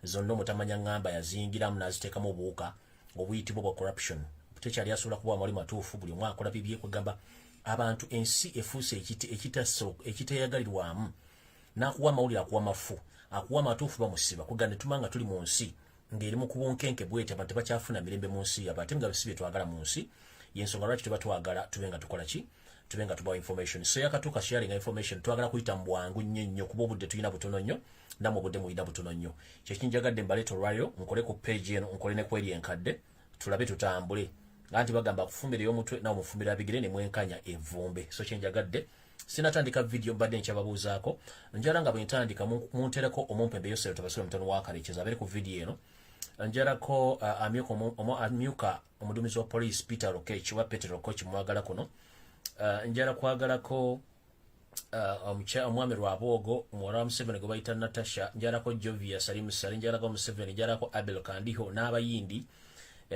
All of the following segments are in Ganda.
zonna mutamanya ngamba yazingiramu naziteekamu obuwuka obuyitibwa bwa corruption tekyali asobola kuba amali matuufu buli omwaka akola bibye kwegamba abantu ensi efuuse ekiteyagalirwamu n'akuwa amawulire akuwa mafu akuwa amatuufu bamusiba kuganda tumanga tuli mu nsi ng'erimu ku bunkenke bwete abantu tebakyafuna mirembe mu nsi abo ate nga bisi bye twagala mu nsi y'ensonga lwaki tebatwagala tube nga tukola ki tube nga tubawa information so yakatuuka sharing information twagala kuyita mu bwangu nnyo kuba obudde tulina butono nnyo namwe obudde mulina butono nnyo kyekinjagadde mbaleeta olwayo nkole ku page eno nkole ne kweri enkadde tulabe tutambule anti bagamba kufumbira y'omutwe nawe mufumbira bigire ne mwenkanya evumbe so kyenjagadde sinatandika video mbadde nkyababuuzaako njala nga bwe ntandika muntereko omumpembe yosero tabasula mutano wakalekeza abere ku video eno njalako amyuka omuduumizi wa police Peter Lokech wa Peter Lokech mwagala kuno njala kwagalako omwami Lwabwogo muwala wa Museveni gwe bayita Natasha njalako Jovia Salim Sali njalako Museveni njalako Abel Kandiho n'abayindi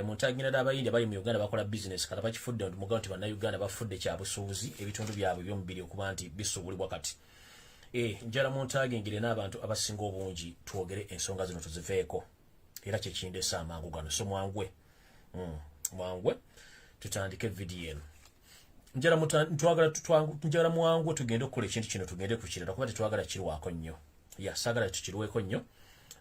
muntagira n'abayindi abali mu Uganda bakola business kata bakifudde mugabo nti bannayuganda bafudde kyabusuubuzi ebitundu byabwe byomubiri okuba nti bisuubulibwa kati njala muntagingire n'abantu abasinga obungi twogere ensonga zino tuziveeko era kyekindeesa amangu gano so mwangwe tutandike video eno njala mwangwe tugende okukola ekintu kino tugende kukirala kuba tetwagala kirwako nnyo saagala tukirweko nnyo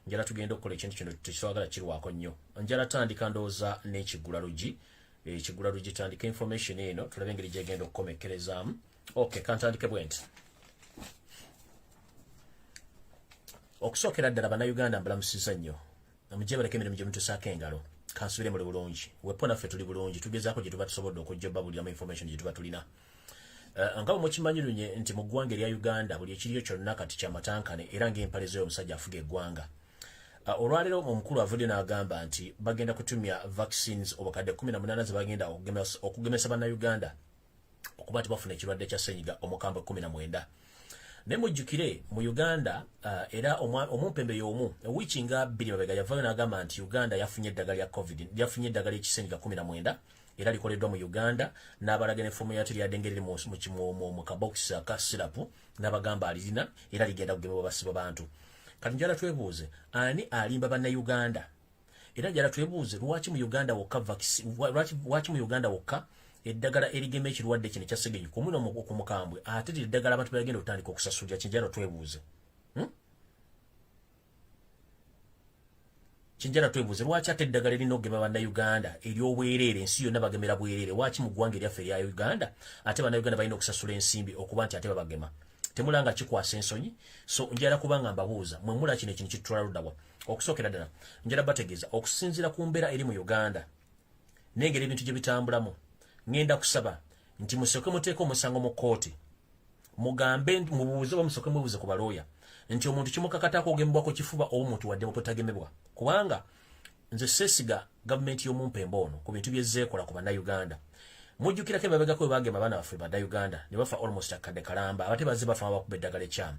njala tugenda okukola ekintu kino tetwagala kirwako nnyo njala tandika ndowooza n'ekigulalugi ekigulalugi tandika information eno tulabe engeri gyegenda okukomekerezaamu kantandike bwe nti okusookera ddala bannayuganda mbalamusiza nnyo mujje baleke emirimu gye mutusaako engalo kansubire muli bulungi wepo naffe tuli bulungi tugezaako gye tuba tusobodde okujja babuliramu information gye tuba tulina nga bwe mukimanyirunye nti mu ggwanga erya Uganda buli ekiriyo kyonna kati kyamatankane era ng'empale z'omusajja afuga eggwanga olwaleero omukulu avudde n'agamba nti bagenda kutumya vaccines obukadde 18 ze bagenda okugemesa bannayuganda okuba nti bafuna ekirwadde kya ssenyiga omukambwe 19 ne mujjukire mu Uganda era omumpembe y'omu wiiki nga 2 mabega yavaayo n'agamba nti Uganda yafunye eddagala lya covid yafunye eddagala ekissenyiga 19 era likoleddwa mu Uganda n'abalaga n'effomu yatyo lyaddengerere mu kabokisi aka sirapu n'abagamba alirina era ligenda kugemebwa basiba bantu kati njala twebuuze ani alimba bannayuganda era njala twebuuze lwaki mu Uganda wokka eddagala erigema ekirwadde kino kya sseginywa kumuna okumukambwe ate eddagala abantu bagenda okutandika okusasulira kinjala twebuuze kinjala twebuuze lwaki ate eddagala erina okugema bannayuganda ery'obwereere ensi yonna bagemera bwereere lwaki mu ggwanga eryaffe erya Uganda ate bannayuganda balina okusasula ensimbi okuba nti ate babagema temulanga kikwasa ensonyi so njala kubanga mbabuuza mwe mula kino ekintu kitutwala luddawa okusookera ddala njala bategeeza okusinziira ku mbeera eri mu Uganda n'engeri ebintu gye bitambulamu ngenda kusaba nti musooke muteeka omusango mu kkooti mugambe mubuuze bamusooke mubuuze ku balooya nti omuntu kimukakataako okugemebwako kifuba oba omuntu wadde muputagemebwa kubanga nze seesiga gavumenti y'omumpembe ono ku bintu byezzeekola ku bannayuganda mujjukirako emabegako bwe bagema abaana baffe bannayuganda ne bafa almost akadde kalamba abate bazze bafa bakuba eddagala ekyamu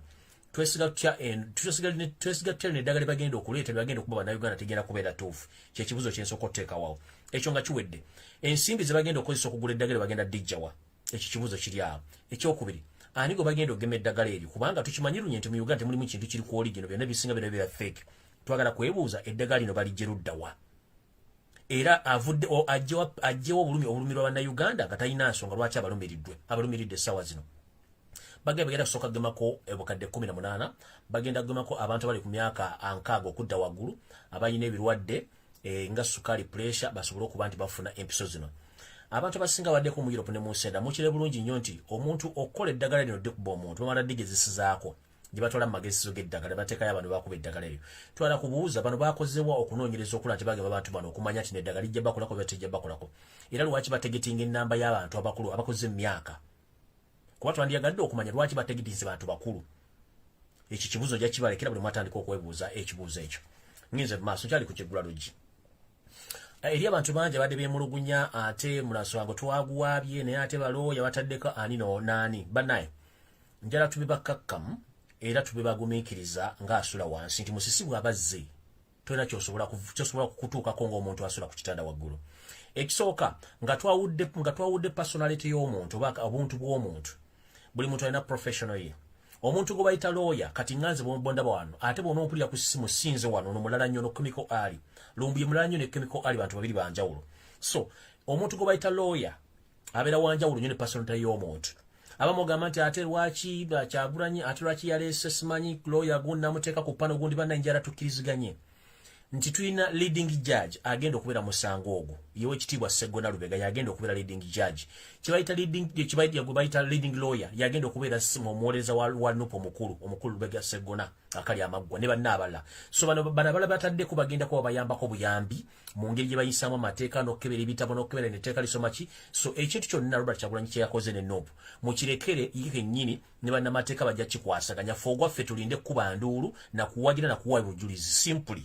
twesiga tutya n'eddagala bagenda okuleeta bagenda okuba bannayuganda tegenda kubeera tuufu kyekibuzo kyensooka okuteekawawo ekyo nga kiwedde ensimbi ze bagenda okukozesa okugula eddagala bagenda dijjawa ekyo kibuzo kiri awo ekyokubiri ani gwe bagenda okugema eddagala eryo kubanga tukimanyirunye nti mu Uganda temulimu kintu kiri ku oligino byonna bisinga byonna bya fake twagala kwebuuza eddagala lino balijje luddawa era avudde ajjewo obulumi lw'abannayuganda nga talina nsonga lwaki abalumiridde essaawa zino bagenda kusooka kugemako obukadde 18 bagenda kugemako abantu abali ku myaka 60 okudda waggulu abalina ebirwadde nga sukaali pressure basobole okuba nti bafuna empiso zino abantu abasinga baddeko mu Europe ne mu Nsenda mukire bulungi nnyo nti omuntu okukola eddagala lino ddekuba omuntu bamala digezisizaako gye batwala mu magezesizo g'eddagala bateekayo abantu bakuba eddagala eryo twala kubuuza bano bakozewa okunoonyereza okulaba nti bagema abantu bano okumanya nti n'eddagala lijja bakolako batejja bakolako era lwaki bategetinga ennamba y'abantu abakulu abakoze emyaka kuba twandiyagadde okumanya lwaki bategetinze bantu bakulu ekyo kibuzo jja kibalekera buli mwatandika okwebuuza ekibuuzo ekyo nginze maaso kyali ku kigulalugi eri abantu bangi abadde beemulugunya ate mulaswango twaguwaabye naye ate balooya bataddeko ani nonaani bannaye njala tube bakkakkamu era tube bagumiikiriza ng'asula wansi nti musisi bw'abazze tolina kyosobola kukutuukako ng'omuntu asula ku kitanda waggulu ekisooka nga twawudde personality y'omuntu oba obuntu bw'omuntu buli muntu alina professional ye omuntu gwe bayita lawyer kati nganze bonda wano ate bona ompulira ku simu sinze wano no mulala nnyo no chemical ali Lumbuye mulala nnyo ne chemical ali bantu babiri banjawulo so omuntu gwe bayita lawyer abera wanjawulo nnyo ne personality y'omuntu abamugamba nti ate Lwaki Kyagulanyi ate Lwaki Aleese simanyi lawyer gundi namuteeka ku pano gundi banna njala tukkiriziganye nti tulina leading judge agenda okubeera musango ogwo yewe ekitiibwa Sseggona Lubega yagenda okubeera leading judge kibayita leading lawyer yagenda okubeera omuwoleza wa nupo omukulu Lubega Sseggona akali amaggwa ne banna abalala so bano abala bataddeko bagenda kuba bayambako buyambi mu ngeri gye bayisaamu amateeka n'okukebera ebitabo n'okukebera netteeka lisoma ki so ekintu kyonna Robert Kyagulanyi kye yakoze ne nupo mukirekere ye kennyini ne bannamateeka bajja kikwasaganya fe ogwaffe tulinde kuba nduulu na kuwagira na kuwa bujulizi simply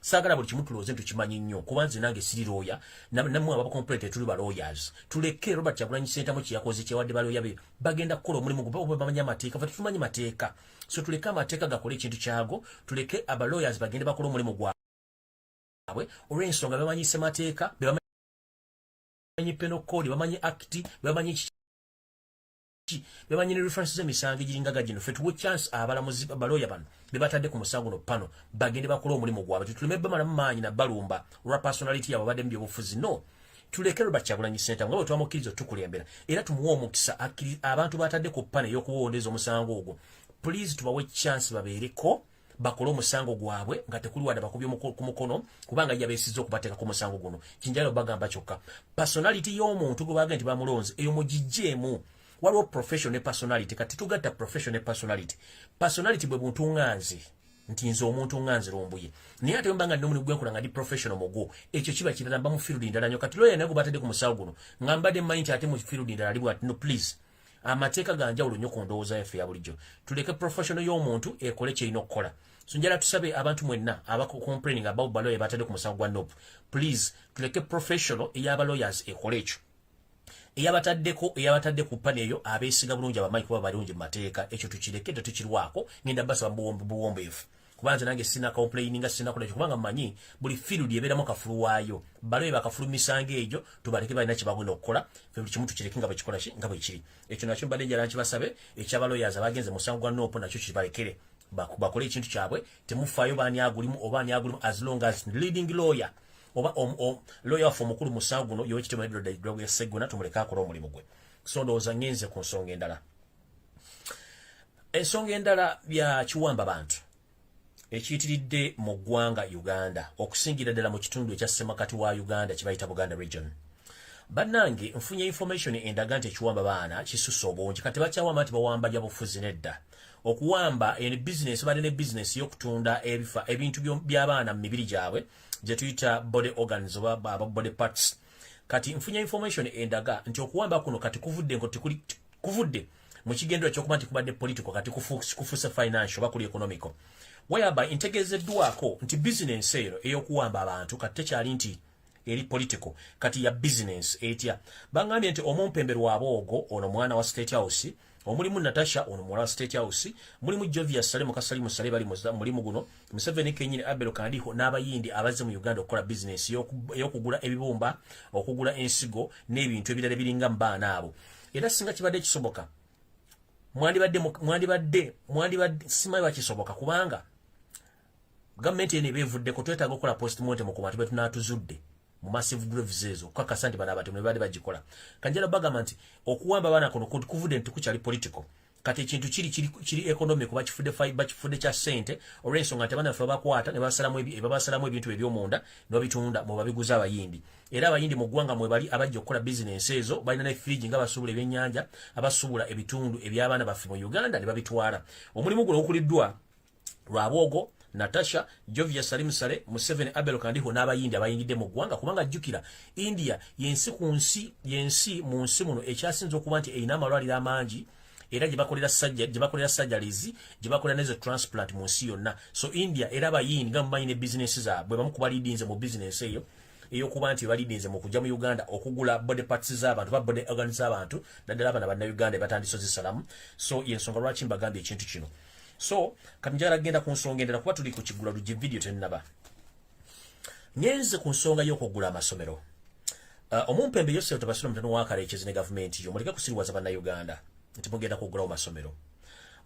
sagala buli kimu tulooze tukimanyi nnyo kuba nze nange siri lawyer namwe abakomplete tuli ba lawyers tuleke Robert Kyagulanyi sentamu kiyakoze kyewadde balawyer be bagenda kukola omulimu gwe bamanyi amateeka fe tumanyi mateeka so tuleke amateeka gakole ekintu kyago tuleke aba lawyers bagende bakola omulimu gwabwe olw'ensonga bamanyise mateeka bamanyi penal code bamanyi act bamanyi bemanyi ne references emisango egiringaga gino fe tuwe chance abalamuzi baloya bano bebatadde ku musango no pano bagende bakola omulimu gwabwe tutulume bamala maanyi na balumba olwa personality yabo badde mu byobufuzi no tuleke Robert Kyagulanyi Ssentamu nga bwe twamukkiriza tukulembera era tumuwa omukisa abantu batadde ku pano ey'okuwondeza omusango ogwo please tubawe chance babeereko bakole omusango gwabwe nga tekuli wadde bakubye ku mukono kubanga yabeesizza okubateeka ku musango guno kinjalo bagamba kyokka personality y'omuntu gwe baga nti bamulonze eyo mugijjeemu waliwo professional personality kati tugatta professional personality bwe buntu nganzi nti nze omuntu nganzi Lumbuye naye ate mbanga nno gwenkola nga ndi professional mugo ekyo kiba kirala mba mu field ndala nnyo kati lawyer naye gubatadde ku musawo guno ngambadde mind ate mu field ndala ali bwati no please amateeka ganjawulo nnyo ku ndowooza yaffe ya bulijjo tuleke professional y'omuntu ekole kyerina okukola so njala tusabe abantu mwenna complaining about baloya batadde ku musawo gwa nope please tuleke professional ey'aba lawyers ekole ekyo eyabatadde ku pane eyo abeesiga bulungi abamanyi kuba balungi mu mateeka ekyo tukireke tetukirwako ngenda basaba buwombeefu kubanze nange sina complaininga sina kola kubanga mmanyi buli field ebeeramu kafulu waayo baloye bakafulu misango egyo tubaleke balina kye bagenda okukola fe buli kimu tukireke nga bwekikola nga bwe kiri ekyo nakyo mbadde njala nkibasabe ekyabaloyaza bagenze musango gwa nopo nakyo kibalekere bakole ekintu kyabwe temufaayo baani agulimu oba ani agulimu as long as leading lawyer oba lawyer waffe omukulu musango guno yowekitiibwa Lwaki Sseggona tumuleke akola omulimu gwe so ndowooza ngenze ku nsonga endala ensonga endala bya kiwamba bantu ekiyitiridde mu ggwanga Uganda okusingira ddala mu kitundu ekya ssemakati wa Uganda kye bayita Buganda region bannange nfunye information endaga nti ekiwamba baana kisusse obungi kati bakyawamba nti bawamba gya bufuzi nedda okuwamba ene business badde ne business y'okutunda ebintu by'abaana mu mibiri gyabwe gye tuyita body organs oba body parts kati nfunye information endaga nti okuwamba kuno kati kuvudde mu kigendera ky'okuba nti kubadde political kati kufuuse financial oba kuli economical whereby ntegeezeddwako nti business eyo ey'okuwamba abantu kati tekyali nti eri political kati ya business etya bangambye nti omumpemberwa aboogo ono mwana wa State House omulimu Natasha ono mwana wa State House mulimu Jovia Salemu Kasalimu Sale bali mulimu guno Museveni kenyini Abel Kandiho n'abayindi abaze mu Uganda okukola business y'okugula ebibumba okugula ensigo n'ebintu ebirala biringa mbaana abo era singa kibadde kisoboka mwandibadde simayi bakisoboka kubanga gavumenti eno ebevudde ko twetaaga okukola postmortem ku bantu betunaatuzudde mu massive graves ezo kakasa nti bano abantu ne badde bagikola kanjala bagamba nti okuwamba abaana kuno kuvudde nti kukyali political kati ekintu kiri economic bakifudde kya ssente olw'ensonga nti abaana baffe bakwata ne babasalamu ebintu eby'omunda ne babitunda mu babiguza abayindi era abayindi mu ggwanga mwe bali abajja okukola bizinensi ezo balina ne fridge nga basuubula ebyennyanja abasuubula ebitundu eby'abaana baffe mu Uganda ne babitwala omulimu guno ogukuliddwa Lwabwogo Natasha Jovia Salim Sale Museveni Abel Kandiho n'abayindi abayingidde mu ggwanga kubanga jjukira India yensi mu nsi muno ekyasinze okuba nti erina amalwaliro amangi era gye bakolera surgeries gye bakolera nezo transplant mu nsi yonna so India era abayindi nga mumanyi ne business zaabwe bamu kuba leadinze mu business eyo eyokuba nti balidinze mu kujja mu Uganda okugula body parts z'abantu ba body organs z'abantu naddala abana banna Uganda batandise zisalamu so yensonga lwaki mbagambye ekintu kino so kati njala genda ku nsonga endala kuba tuli ku kigula lugye video tennaba ngenze ku nsonga y'okugula amasomero omumpembe Yosef Tabasiro mutano wa Kaleekezi ne gavumenti yo muleke kusiriwaza banna Uganda nti mugenda kugulawo masomero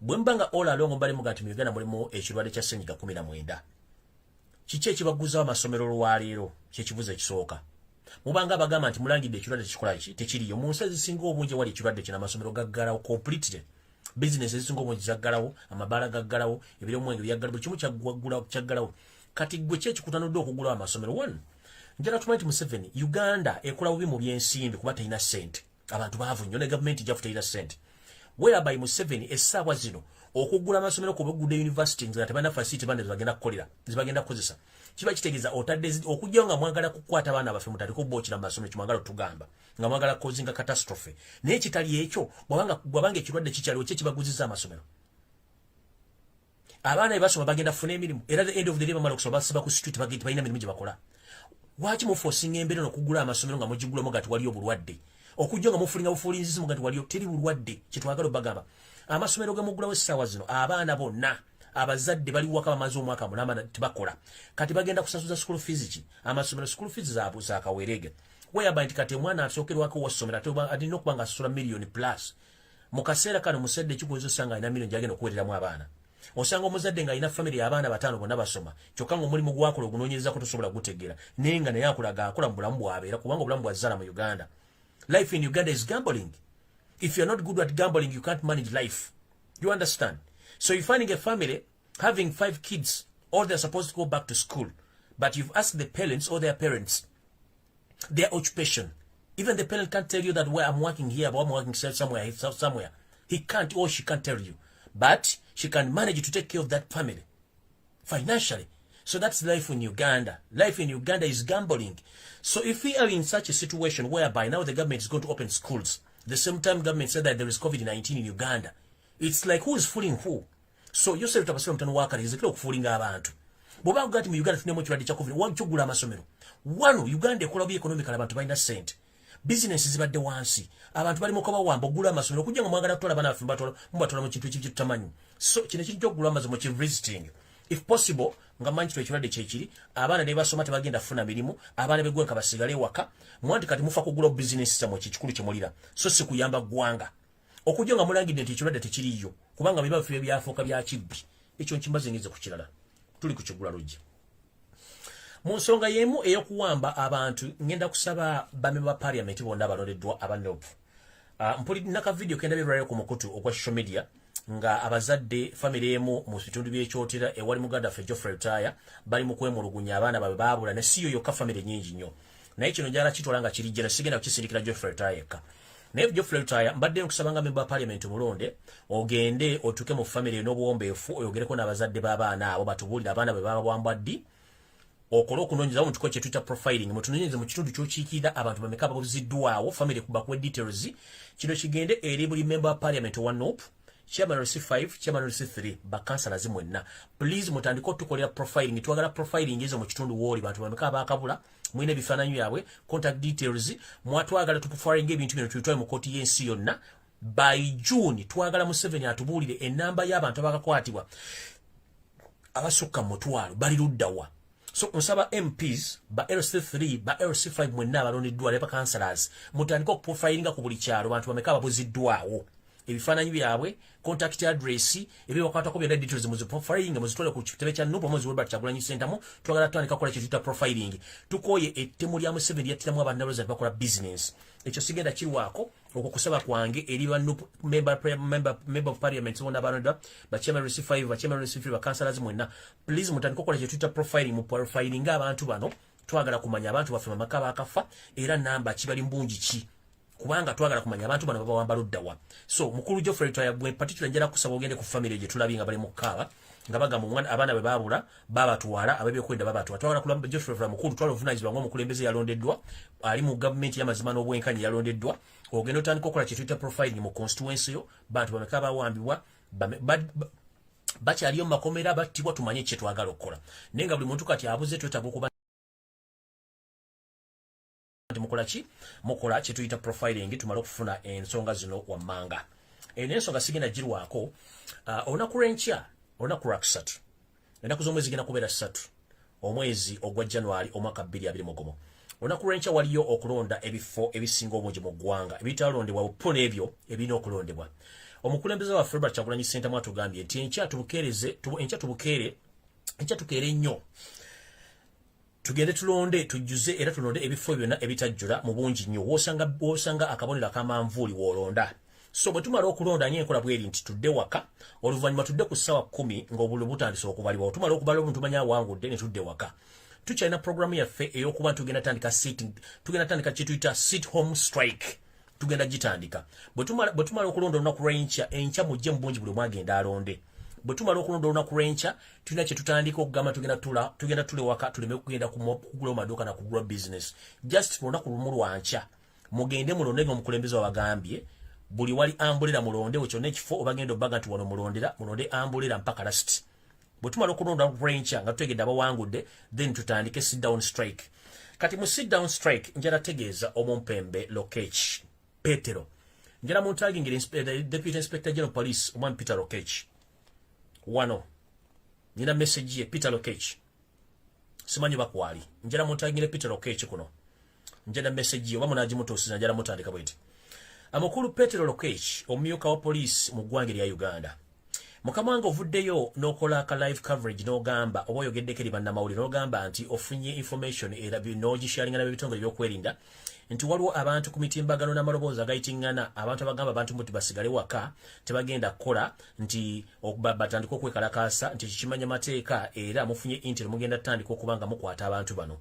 bwembanga all along mbali mugati mu Uganda mulimu ekirwadde kya ssenyiga 19 kiche kibaguza amasomero lwalero kye kibuze kisooka mubanga abagamba nti mulangidde ekirwadde kikola ki tekiriyo mu nsi ezisinga obungi wali ekirwadde kina amasomero gaggalawo completely business ezisinga obungi zaggalawo amabala gaggalawo ebiro mwenge byaggalawo kimu kyaggalawo kati gwe kye kikutanudde okugulawo amasomero 1 njala tumanyi Museveni Uganda ekola bubi mu byensimbi kuba teyina sente abantu baavu nnyo ne government jafu teyina sente whereby Museveni essaawa zino okugula amasomero ku Bugudde University nga tebana facility bande zibagenda kukozesa kiba kitegeeza otadde okujja nga mwagala kukwata abaana baffe mutali kubookira mu masomero kimwagala tugamba nga mwagala kozinga catastrophe naye kitali ekyo bwabanga ekirwadde kikyaliwo kye kibaguziza amasomero abaana ebasoma bagenda kufuna emirimu era the end of the day bamala okusoma basiba ku street balina emirimu gye bakola lwaki muforcing embeera n'okugula amasomero nga mugigulamu gati waliyo bulwadde okujja nga mufulinga bufulinzizimu gati waliyo teri bulwadde kyetwagala bagamba amasomero gemugulawo essaawa zino abaana bonna abazadde bali waka bamaze omwaka mulamba tebakola kati bagenda kusasuza school fees ki amasomero school fees zaabu zakawerege whereby nti kati omwana asookerwako wasomera alina okuba nga asasula million plus mu kaseera kano musedde kikuweza osanga alina million gyagenda okuweereramu abaana osanga omuzadde nga alina family y'abaana 5 bonna basoma kyokka nga omulimu gwakola ogunoonyerezako tosobola gutegeera naye nga naye akulaga akola mu bulamu bwabeera kubanga obulamu bwazaala mu Uganda. Life in Uganda is gambling. If you're not good at gambling, you can't manage life. You understand? So you're finding a family having 5 kids, all they're supposed to go back to school, but you've asked the parents or their parents their occupation. Even the parent can't tell you that where I'm working here, but I'm working somewhere. He can't or she can't tell you. But she can manage to take care of that family financially. So that's life in Uganda. Life in Uganda is gambling. So if we are in such a situation whereby now the government is going to open schools, the same time government said that there is COVID-19 in Uganda, it's like who is fooling who? So you said tabasira mtano wakali is like fooling abantu. Boba ugati mu Uganda tunemo kirwadde kya COVID wachugula amasomero. Wano Uganda ekola bi economical abantu balina sente. Business zibadde wansi. Abantu bali mukoba wambo gula amasomero kujja nga mwagala kutola bana afimba tola mu kintu ekitamanyi. So kino kintu gula amazo mu visiting. If possible nga manyi ekirwadde kyekiri abaana ne basoma tebagenda funa mirimu abaana begwenka basigale waka mwanti kati mufa kugula business samwe kikulu kyemulira so si kuyamba gwanga okujja nga mulangidde nti ekirwadde tekiriyo kubanga biba bife byafuuka bya kibbi ekyo nkimaze ngize ku kirala tuli ku kigula lujja mu nsonga yemu eyokuwamba abantu ngenda kusaba bamemba parliament bonna abalondeddwa abanop mpuli naka video kenda bibirayo ku mukutu okwa social media nga abazadde family emu mu bitundu by'ekyotera ewali muganda ffe Geoffrey Rutaya bali mu kwemulugunya abaana babe baabula ne siyo yokka family nyingi nnyo naye kino njala kitwala nga kirijja sigenda kukisirikira Geoffrey Rutaya yekka naye Geoffrey Rutaya mbadde nkusabanga member parliament mulonde ogende otuke mu family n'obuwombeefu oyogereko n'abazadde b'abaana abo batubulira abaana be baba bwambaddi okolo okunonyeza mu kikoche Twitter profiling mutunonyeze mu kitundu ky'okiikira abantu bameka babuziddwawo family kubakuwe details kino kigende eri buli member parliament wanop Chairman RC5, Chairman RC3, bakansala zimwenna. Please mutandiko tukolera profiling. Tuagala profiling ezo mu kitundu woli bantu bameka bakabula. Mwine bifananyo yabwe, contact details. Mwatwagala tukufaringe ebintu bino tutwaye mu koti y'ensi yonna. By June twagala Museveni atubulire enamba y'abantu abakakwatibwa abasukka mutwalo bali luddawa. So nsaba MPs ba RC3 ba RC5 mwenna abalondeddwa leba councillors mutandiko profilinga ku buli kyalo bantu bameka babuziddwawo. Ebifananyi byabwe contact address ebyo bakwata ko bya details mu profiling mu zitole ku kitebe kya Nupo mwezi Robert Kyagulanyi Center mu twagala tandika kola kitita profiling tukoye ettemu lya Museveni yatiramu abantu abaza bakola business ekyo sigenda kirwako okukusaba kwange eri ba Nupo member of parliament wona banada ba chairman RC5 ba chairman RC3 ba councillors mwenna please mutandika kola kitita profiling mu profiling abantu bano twagala kumanya abantu bafema makaba akafa era namba kibali mbungi ki kubanga twagala kumanya abantu bano baba wambaluddawa so mukulu Geoffrey Rutaya gwe particular njala kusaba ogende ku family gye tulabinga bali mukaba nga baga mu mwana abaana be babula babatwala abebyo kwenda babatwala twagala kulamba Geoffrey Rutaya mukulu twalo vunanyizibwa ngo mukulembeze yalondeddwa ali mu government y'amazima n'obwenkanya yalondeddwa ogenda otandika okukola Twitter profiling mu constituency yo bantu bameka bawambibwa bakyaliyo mu makomera battibwa tumanye kye twagala okukola naye nga buli muntu kati abuze twetaaga okuba mukola kyetuyita profiling tumala okufuna ensonga zino wammanga ensonga sigenda girwako olunaku lw'enkya olunaku lwakusatu ennaku z'omwezi genda kubeera 3 omwezi ogwa January omwaka 2020 olunaku lw'enkya waliyo okulonda ebifo ebisinga obungi mu ggwanga ebitalondebwa bupo n'ebyo ebirina okulondebwa omukulembeze wa February Kyagulanyi Ssentamu atugambye nti enkya tukeere nnyo tugende tulonde tujjuze era tulonde ebifo byonna ebitajjula mu bungi nnyo wosanga akabonero akamanvuuli woolonda so bwe tumala okulonda nye enkola bweri nti tudde waka oluvannyuma tudde ku ssaawa 10 ng'obululu butandise okubalibwa tumala okubalibwa omuntu tumanya awangudde ne tudde waka tukyalina programu yaffe ey'okuba tugenda tandika kye tuyita sit home strike tugenda gitandika bwe tumala okulonda olunaku lw'enkya mujje mu bungi buli mwagenda alonde bwe tumala okulonda olunaku lw'enkya tulina kye tutandika okugamba tugenda tule waka tuleme kugenda kugula maduuka na kugula business just lunaku lumu lwankya mugende mulonde ng'omukulembeze wabagambye buli wali ambulera mulonde kyonna ekifo obagenda obbaga nti wano mulonde ambulera mpaka last bwe tumala okulonda lwenkya nga tutegedde abawangudde then tutandike sit down strike kati mu sit down strike njala tegeeza omumpembe Lokech Petero njala muntagingira Deputy Inspector General Police omwami Peter Lokech wano nina message ye Peter Lokech simanyi bakwali njala muntagingira Peter Lokech kuno njala message ye oba munagimutuusiza njala mutandika bweti amakulu Petero Lokech omumyuka wa police mu ggwanga lya Uganda mukama wange ovuddeyo n'okola aka live coverage n'ogamba oba oyogeddeko eri bannamawulire n'ogamba nti ofunye information era n'ogisharinga n'ebitongole by'okwerinda nti waliwo abantu ku mitimbagano n'amaloboozi agayitingana abantu abagamba abantu muti basigale waka tebagenda kukola nti batandika okwekalakaasa nti kikimanya mateeka era mufunye intel mugenda tutandika okuba nga mukwata abantu bano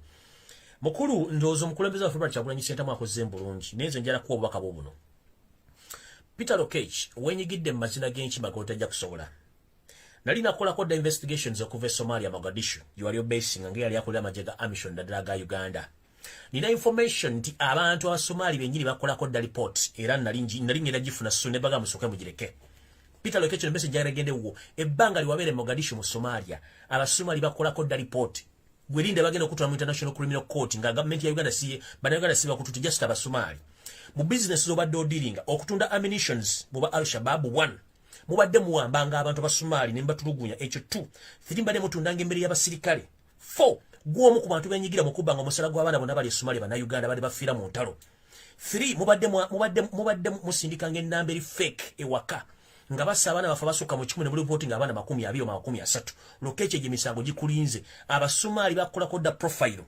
mukulu ndowooza omukulembeze wa February Kyagulanyi Ssentamu akoze bulungi naye nze njala kuwa obubaka bwo buno Peter Lokech wenyigidde mu mazina g'enkima g'otajja kusobola nali nakolako dda investigations okuva e Somalia Mogadishu gyewali basing nga yali akolera amagye ga Amisom naddala ga Uganda nina information nti abantu abasomali bennyini bakolako dda report era nali ngenda gifuna so ne baga musooke mugireke Peter Lokech ne message yaregendewo ebbanga liwabeere Mogadishu mu Somalia abasomali bakolako dda report gwelinde bagenda okutwala mu International Criminal Court nga government ya Uganda siye bana siba kututi just abasomali mu business zobadde odiringa okutunda ammunitions buba Al-Shabaab 1 mubadde muwambanga abantu abasomali ne mbatulugunya ekyo 2 3 mbadde mutundanga emmere y'abasirikale 4 gwomu ku bantu benyigira mu kubanga omusala gw'abaana bonna bali Somalia bana Uganda bali bafiira mu ntalo 3 mubadde musindikanga ennamba eri fake ewaka nga basa abaana bafa basukka mu 10 ne buli reporting abaana 20 oba 30 Lokech gye misango gikulinze abasomali bakolako dda profile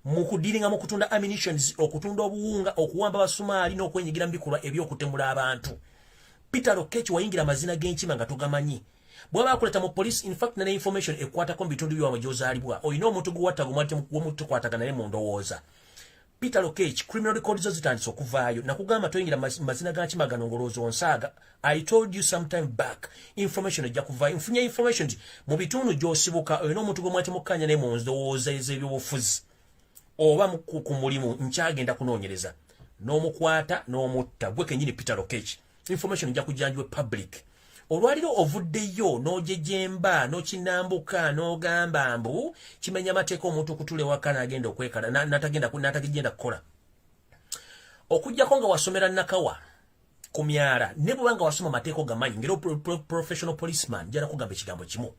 mukudiringa mu kutunda ammunitions okutunda obuwunga okuwamba abasomali n'okwenyigira mu bikolwa ebyokutemula abantu Peter Lokech wayingira amazina g'enkima nga togamanyi bwaba akuleta mu police in fact na information ekwatako mu bitundu by'awo gy'ozaalibwa olina omuntu guwatta gumutukwataga naye mu ndowooza Peter Lokech criminal records zo zitandise okuvaayo nakugamba toyingira mazina g'enkima gano ngoloozo onsaaga I told you sometime back information ejja kuvaayo nfunye information mu bitundu gy'osibuka olina omuntu gw'omwati mukkanya naye mu ndowooza ez'ebyobufuzi oba ku mulimu nkyagenda kunoonyereza n'omukwata n'omutta gwe kennyini Peter Lokech information ejja kujjanjibwa public olwaliro ovuddeyo n'ojejemba n'okinambuka n'ogamba mbu kimenya amateeka omuntu okutula ewaka n'agenda okwekala n'atagenda kukola okujjako nga wasomera nakawa ku myala ne bwanga wasoma amateeka ogamanyi ngero professional policeman njala kugamba ekigambo kimu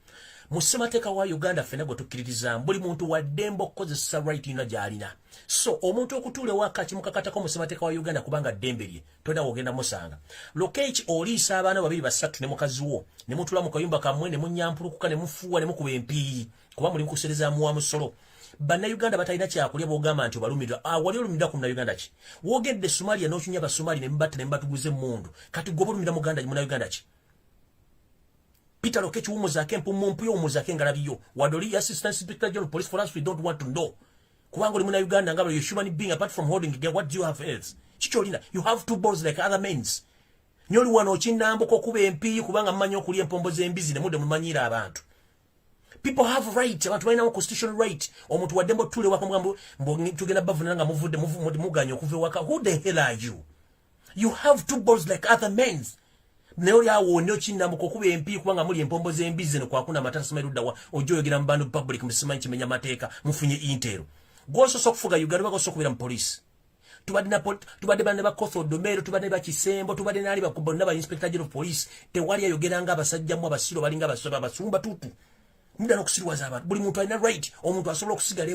mu ssemateeka wa Uganda ffenna gwe tukkiririza buli muntu waddembe okukozesa right yina gy'alina so omuntu okutuula ewaka kimukakatako mu ssemateeka wa Uganda kubanga ddembe lye tolina wogenda musanga Lokech oliisa abaana 2-3 ne mukazi wo ne mutula mu kayumba kammwe ne munyampulukuka ne mufuuwa ne mukuba empiiyi kuba muli mukusereza muwa musolo bannayuganda batalina kyakulya bw'ogamba nti obalumidwa wali olumidwa ku munnayuganda ki wogedde Somalia n'okinya Basomali ne mbatta ne mbatuguze emmundu kati gwe olumidwa munnayuganda ki Peter Lokech wumuzaake empumumpu y'omuzaake ngalabiyo wadoli assistant inspector general police for us we don't want to know kubanga oli munnayuganda nga bali human being apart from holding again what do you have else kikyolina you have two balls like other men's nyoli wano okinambuka okuba empiiyi kubanga mumanyi okulya empombo z'embizi ne mudde mumanyiira abantu people have right abantu balina constitutional right omuntu wadde mbotule waka mugambo tugenda bavunana nga muvudde muganya okuva ewaka who the hell are you have two balls like other men's neoli awo nyo kinambuka okuba empiiyi kubanga muli empombo z'embizi ne kwakuna amatata simairudda wa ojoyogera mu bandu public musimanyi kimenya mateeka mufunye intero gwososa okufuga Uganda bagososa okubeera mu police tubadde bane ba Kothodomero tubadde ba Kisembo tubadde nali bakubona ba inspector general of police tewali ayogeranga abasajjamu abasiro balinga abasoba basumba tutu muda n'okusirwaza abantu buli muntu alina right omuntu asobola okusigala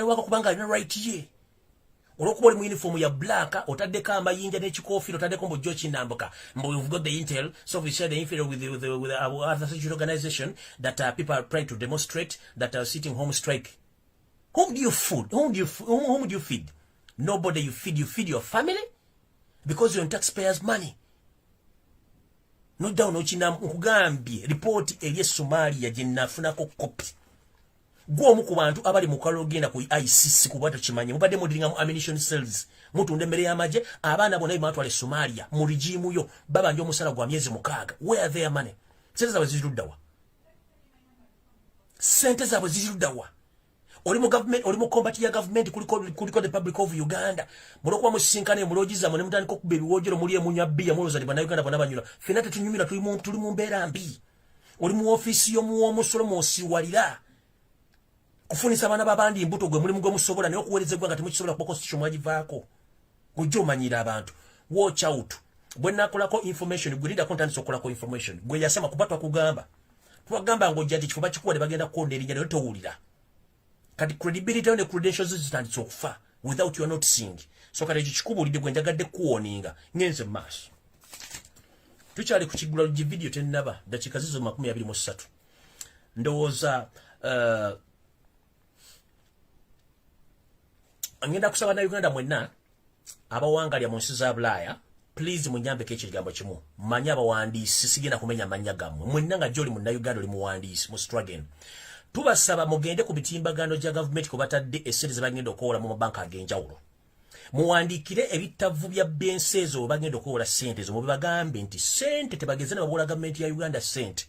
ewaka kubanga alina right ye Olokuba oli mu uniform ya black, otaddeko amayinja n'ekikofiiro, otaddeko mbu George Nambuka. But we've got the intel, so we share the intel with our other security organization that people are trying to demonstrate that are sitting home strike. Whom do you feed? Whom do you feed? Nobody you feed. You feed your family because you're on taxpayers' money. No down nkugambye report eri Somalia gye nafunako copy. Gwo mu ku bantu abali mu kalolo genda ku ICC kubata kimanye mubadde mudiringa mu ammunition cells mutunde mbere y'amaje abaana bonna imatwale Somalia mu regime yo babanja omusala gwa myezi 6. Where are their money? Sente zaabwe ziruddawa. Sente zaabwe ziruddawa. Oli mu government, oli mu combat ya government kuliko the public of Uganda. Mulokwa musisinkane mulojiza mu nemutandika okuba ebiwojero muli emunya bbiya muloza bana Uganda bonna banyula. Fena tetunyumira tuli mu mbeera mbi. Oli mu office yo mu omusomo osiwalira. Kufunisa abana babandi imbuto gwe mulimu gwe musobola nayo okuweereza eggwanga temukisobola kuba constitution mwagivaako. Gujjo omanyira abantu. Watch out. Bwe nakolako information gwe leader contents okolako information. Gwe yasema kubatwa kugamba. Twagamba ng'ojja kifo bakikuwa bagenda kukonda erinnya nayo towulira. Kati credibility and credentials zitandise okufa without you are not seeing. So kati ekikubulidde gwe njagadde kuwoninga ngenze maaso. Tukyali ku kigula video tennaba dakika zizo 23. Ndowooza ngenda kusaba na Uganda mwenna abawangalya mu nsi za Bulaaya please munyambeko ekigambo kimu manya abawandiisi sigenda kumenya manya gammwe mwenna nga gy'oli munna Uganda oli muwandiisi mu struggle. Tubasaba mugende ku bitimbagano gya government ko batadde essente ze bagenda okuwola mu mabanka ag'enjawulo. Muwandiikire ebitavu bya byensi ezo bagenda okuwola ssente zo mubibagambe nti ssente tebageze na bawola government ya Uganda ssente.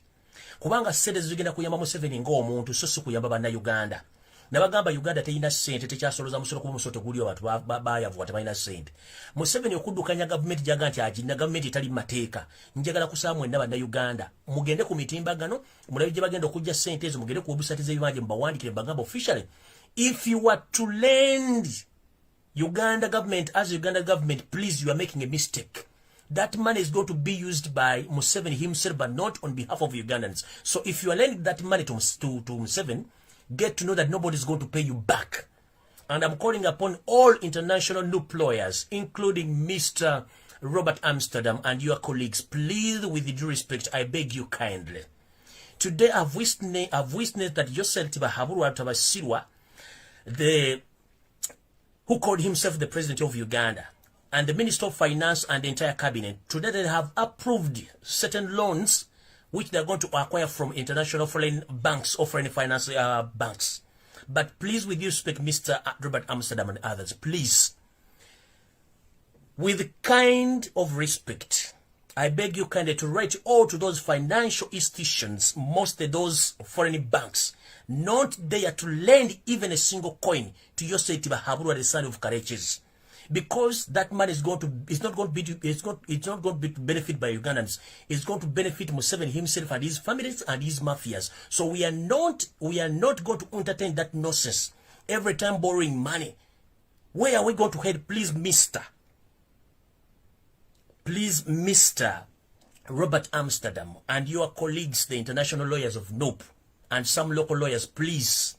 Kubanga ssente zigenda kuyamba Museveni ng'omuntu so si kuyamba banna Uganda. Nabagamba Uganda teyina ssente tekyasoloza musolo ku musoto guli abantu bayavu tebalina ssente. Museveni okuddukanya government jaga nti agina government etali mateeka. Njagala kusaba mwenna banna Uganda mugende ku mitimbagano mulabe gye bagenda okujja ssente ezo mugende ku website z'ebibanja mubawandikire bagamba officially if you are to lend Uganda government as Uganda government please you are making a mistake. That money is going to be used by Museveni himself but not on behalf of Ugandans. So if you are lending that money to Museveni, get to know that nobody is going to pay you back. And I'm calling upon all international employers, including Mr. Robert Amsterdam and your colleagues, please, with due respect, I beg you kindly. Today, I've witnessed that Yosel Tibahaburu Tabasirwa, who called himself the president of Uganda, and the Minister of Finance and the entire cabinet, today they have approved certain loans which they are going to acquire from international foreign banks or foreign finance banks. But please, with you speak, Mr. Robert Amsterdam and others, please, with kind of respect, I beg you kindly to write all to those financial institutions, mostly those foreign banks, not there to lend even a single coin to your state Habura, the son of Kareches. Because that money is going to, it's not going to be to benefit by Ugandans. It's going to benefit Museveni himself and his families and his mafias. So we are not going to entertain that nonsense. Every time borrowing money. Where are we going to head? Please, Mr. Robert Amsterdam and your colleagues, the international lawyers of NOPE and some local lawyers, please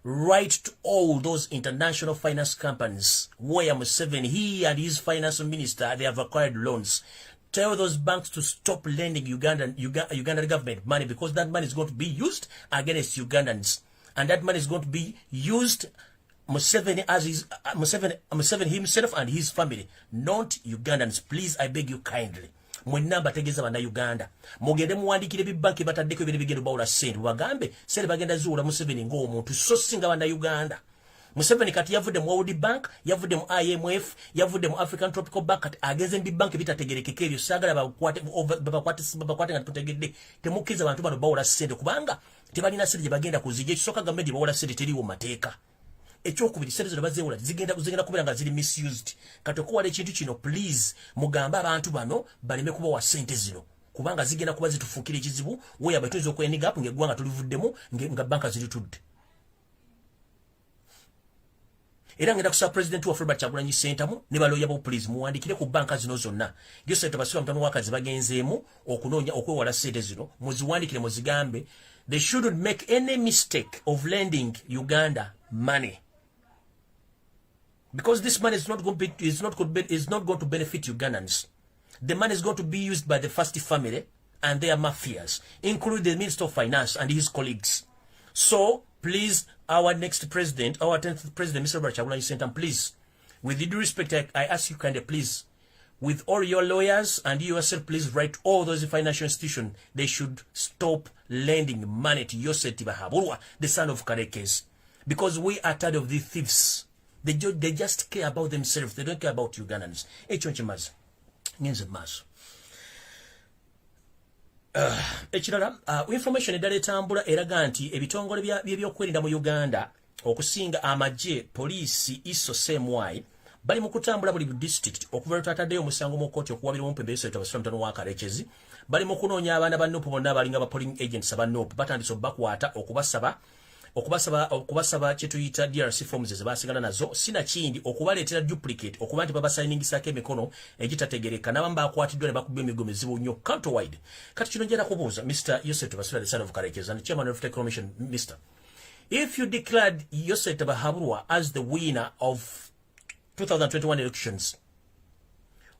write to all those international finance companies where Museveni, he and his finance minister, they have acquired loans. Tell those banks to stop lending Ugandan government money because that money is going to be used against Ugandans. And that money is going to be used Museveni himself and his family, not Ugandans. Please, I beg you kindly. Mwenna bategeza bana Uganda mugende muwandikire bibanki bataddeko ebintu bigendo bawula sente bagambe sente bagenda zuula Museveni ng'omuntu so singa bana Uganda. Museveni kati yavudde mu World Bank, yavudde mu IMF, yavudde mu African Tropical Bank, kati ageze mu bibanki bitategerekeka ebyo saagala bakwate nga tutegedde temukkiriza abantu bano bawula sente kubanga tebalina sente gye bagenda kuzijja ekisooka gavumenti bawula sente teriiwo mateeka. Ekyokubiri sente zino bazeewula zigenda kubeera nga ziri misused. Kati okuwala ekintu kino please mugambe abantu bano baleme kubawa sente zino kubanga zigenda kuba zitufuukira ekizibu weya bayinza okweniga apo ng'eggwanga tulivuddemu nga banka ziritudde. Era ngenda kusaba president wa Robert Kyagulanyi Ssentamu ne baloya bo please muwandikire ku banka zino zonna gyose tabasula mutamu wakazi bagenzeemu okunoonya okwewala sente zino muziwandikire muzigambe they shouldn't make any mistake of lending Uganda money. Because this money is not going to benefit Ugandans. The money is going to be used by the first family and their mafias, including the Minister of Finance and his colleagues. So, please, our next president, our 10th president, Mr. Bachagula, please, with due respect, I ask you kindly, please, with all your lawyers and you yourself, please write all those financial institutions. They should stop lending money to Yosef Tibahabulwa, the son of Karekes. Because we are tired of these thieves. They just care about themselves. They don't care about Ugandans. Echonchimazi. Ngenze maso. Ekirala, information eddala etambula eraga nti ebitongole by'ebyokwerinda mu Uganda okusinga amagye, poliisi, ISO, CMY bali mu kutambula buli district okuva lwataddeyo omusango mu kkooti okuwabira omumpembe Yosef Tibahabulwa wa Karekezi. Bali mu kunoonya abaana ba NOP bonna abalinga ba polling agents aba NOP batandise okubakwata okubasaba kyetuyita DRC forms ezibasigala nazo sinakindi okubaleetera duplicate okuba nti babasayiningisako emikono egitategereka n'abamu bakwatiddwa ne bakubba emigo mizibu nnyo countrywide. Kati kino njala kubuuza Mr. Yosef Tibahabulwa, the son of Karekezi and chairman of the commission, Mr. If you declared Yosef Tibahabulwa as the winner of 2021 elections,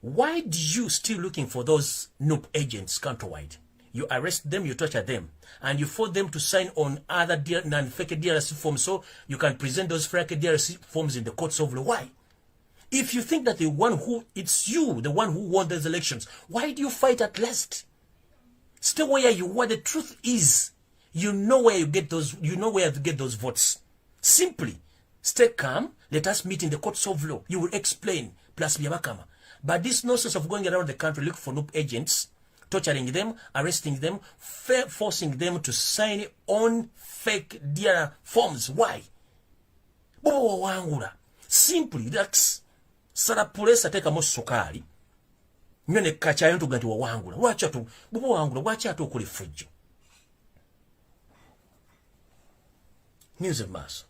why do you still looking for those NOP agents countrywide? You arrest them, you torture them, and you force them to sign on other non-fake DRC forms so you can present those fake DRC forms in the courts of law. Why? If you think that it's you, the one who won those elections, why do you fight at last? Stay where you are. The truth is, you know where to get those votes. Simply, stay calm, let us meet in the courts of law. You will explain, plus Biabakama. But this nonsense of going around the country looking for NOP agents, torturing them, arresting them, forcing them to sign on fake DRC forms. Why? Bobo wangula. Simply, relax. Sarapulesa teka mo sukali. Nyone kachayo ntuganti wa wangula. Wacha tu. Bobo wangula. Wacha tu kuli fujjo. News of mass.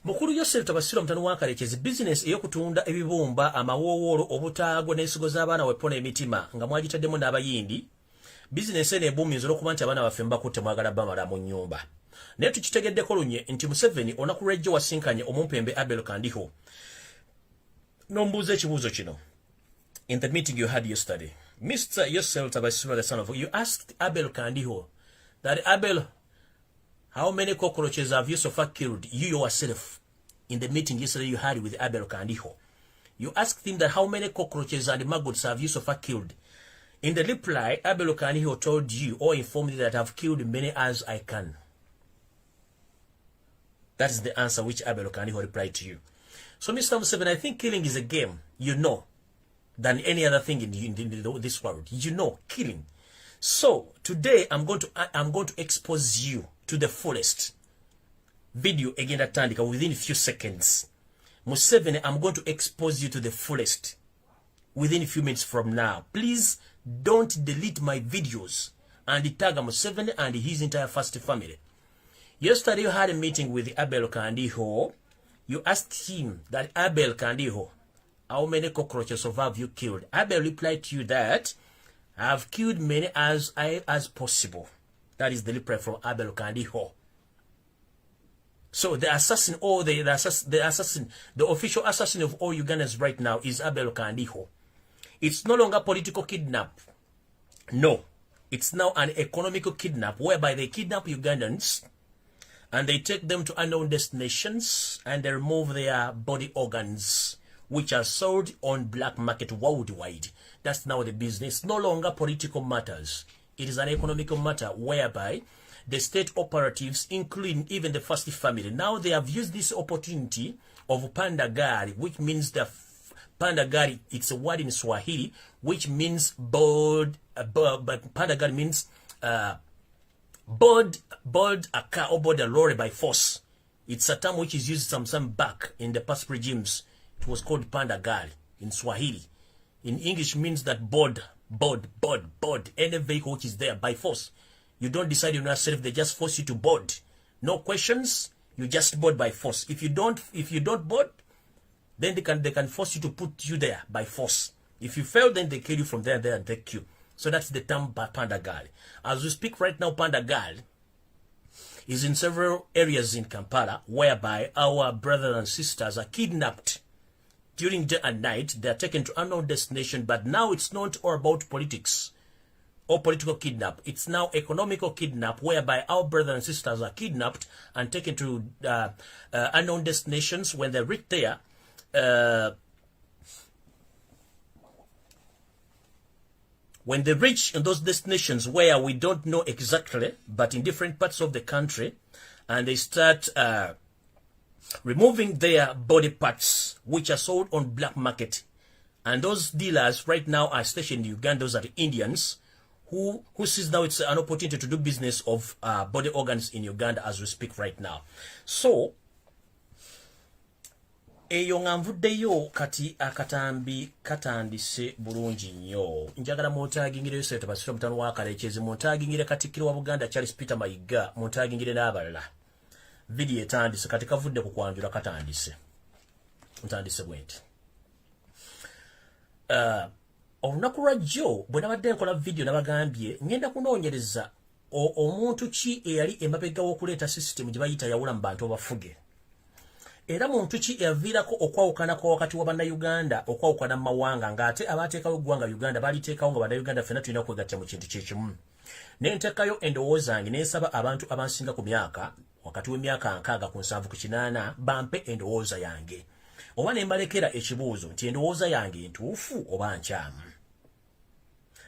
Mukulu Yosef Tibahabulwa mutano wa Karekezi business ey'okutunda ebibumba amawoowolo obutaago n'ensigo z'abaana wepona emitima nga mwagitaddemu n'abayindi business eno ebuuminza olw'okuba nti abaana baffe mbakutte mwagala bamala mu nnyumba. Naye tukitegeddeko lunye nti Museveni olunaku lw'ejjo wasinkanye omumpembe Abel Kandiho n'ombuuza ekibuuzo kino. In the meeting you had yesterday, Mr. Yosef Tibahabulwa, the son of, you asked Abel Kandiho that Abel, how many cockroaches have you so far killed, you yourself, in the meeting yesterday you had with Abel Kandiho? You asked him that how many cockroaches and maggots have you so far killed? In the reply, Abel Kandiho told you or informed you that I've killed many as I can. That is the answer which Abel Kandiho replied to you. So, Mr. Museveni, I think killing is a game, you know, than any other thing in this world. You know, killing. So, today I'm going to expose you to the fullest. Video again at Tandika within a few seconds. Museveni, I'm going to expose you to the fullest within a few minutes from now. Please don't delete my videos and tag Museveni and his entire first family. Yesterday you had a meeting with Abel Kandiho. You asked him that Abel Kandiho, how many cockroaches have you killed? Abel replied to you that I've killed many as possible. That is the reply from Abel Kandiho. So the assassin, or the assassin, the official assassin of all Ugandans right now is Abel Kandiho. It's no longer political kidnap. No. It's now an economical kidnap whereby they kidnap Ugandans and they take them to unknown destinations and they remove their body organs, which are sold on black market worldwide. That's now the business. No longer political matters. It is an economical matter whereby the state operatives, including even the first family, now they have used this opportunity of pandagari, which means the pandagari, it's a word in Swahili, which means board, but pandagari means board a car or board a lorry by force. It's a term which is used some back in the past regimes. It was called pandagari in Swahili. In English means that board, any vehicle which is there by force. You don't decide on yourself, they just force you to board. No questions, you just board by force. If you don't board, then they can force you to put you there by force. If you fail, then they kill you from there and take you. So that's the term pandagari. As we speak right now, pandagari is in several areas in Kampala whereby our brothers and sisters are kidnapped during day and night. They are taken to unknown destination, but now it's not all about politics or political kidnap. It's now economical kidnap, whereby our brothers and sisters are kidnapped and taken to unknown destinations. When they reach there, when they reach in those destinations where we don't know exactly, but in different parts of the country, and they start removing their body parts, which are sold on black market. And those dealers right now are stationed in Uganda. Those are the Indians who sees now it's an opportunity to do business of body organs in Uganda as we speak right now. So, eyo nga nvuddeyo kati akatambi katandise bulungi nnyo. Njagala muntagingire yose tabasira mutano wa Kalekyezi, muntagingire Katikkiro wa Buganda Charles Peter Mayiga, muntagingire n'abalala. Video etandise kati kavudde ku kwanjula katandise. Ntandise bwenti. Olunaku lwajjo bwe nabadde nkola video nabagambye ngenda kunoonyereza omuntu ki eyali emabega w'okuleeta system gye bayita yawula mu bantu abafuge. Era muntu ki eyaviirako okwawukana kwa wakati wa bannayuganda, okwawukana mu mawanga, ng'ate abaateekawo eggwanga Uganda baliteekawo nga bannayuganda ffenna tulina okwegatta mu kintu kyekimu. Ne nteekayo endowooza yange ne nsaba abantu abansinga ku myaka, wakati w'emyaka 6 ku 7 ku 8, bampe endowooza yange. Oba ne mbalekera ekibuuzo nti endowooza yange ntuufu oba nkyamu.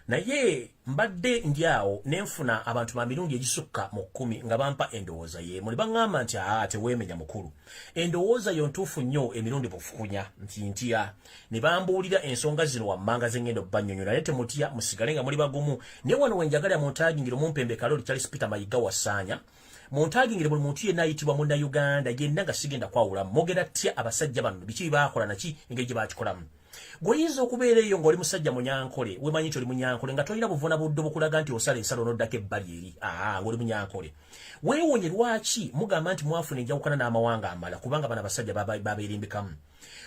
Naye mbadde ndyawo ne nfuna abantu ba mirundi egisukka mu 10 nga bampa endowooza y'emu. Ne baŋŋamba nti teweemenya mukulu. Endowooza yo ntuufu nnyo, emirundi bufukunya nti ntya. Ne bambuulira ensonga zino wammanga ze ngenda obbannyonnyola, naye temutya, musigale nga muli bagumu. Ne wano we njagala muntagingire mumpembe Kaloli Charles Peter Mayiga Wasaanya. Muntagingire buli muntu yenna ayitibwa munnayuganda yenna nga sigenda kwawulamu. Mwogera ttya abasajja bano, biki baakola naki engeri gye baakikolamu. Gwoyinza okubeera eyo ng'oli musajja munyankole, wemanyi nti oli munyankole nga tolina buvuna buddo bukulaga nti osala ensalo n'oddako ebbali eri. Ng'oli munyankole. Weewonye lwaki mugamba nti mwafuna enjawukana n'amawanga amala kubanga bano abasajja babeerimbikamu.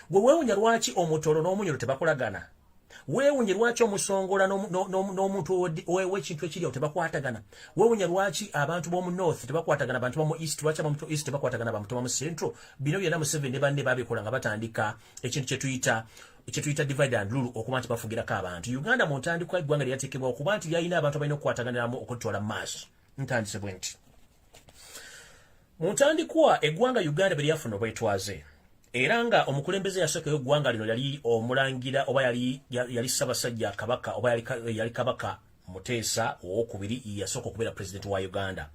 Gwe weewunya lwaki omutolo n'omunyolo tebakolagana. Weewunye lwaki omusongola n'omuntu w'ekintu ekiri awo tebakwatagana. Weewunya lwaki abantu b'omu north tebakwatagana, abantu b'omu east, lwaki abantu east tebakwatagana, abantu b'omu central. Bino byonna Museveni ne banne babikola nga batandika ekintu kyetuyita divide and rule, okuba nti bafugirako abantu. Uganda mu ntandikwa eggwanga lyateekebwa okuba nti lyalina abantu abalina okukwataganiramu okutwala maaso. Ntandise bwe nti mu ntandikwa eggwanga Uganda bwe lyafuna obwetwaze, era nga omukulembeze yasooka eggwanga lino yali omulangira oba yali Ssaabasajja Kabaka oba yali Kabaka Muteesa owookubiri, yasooka okubeera president wa Uganda.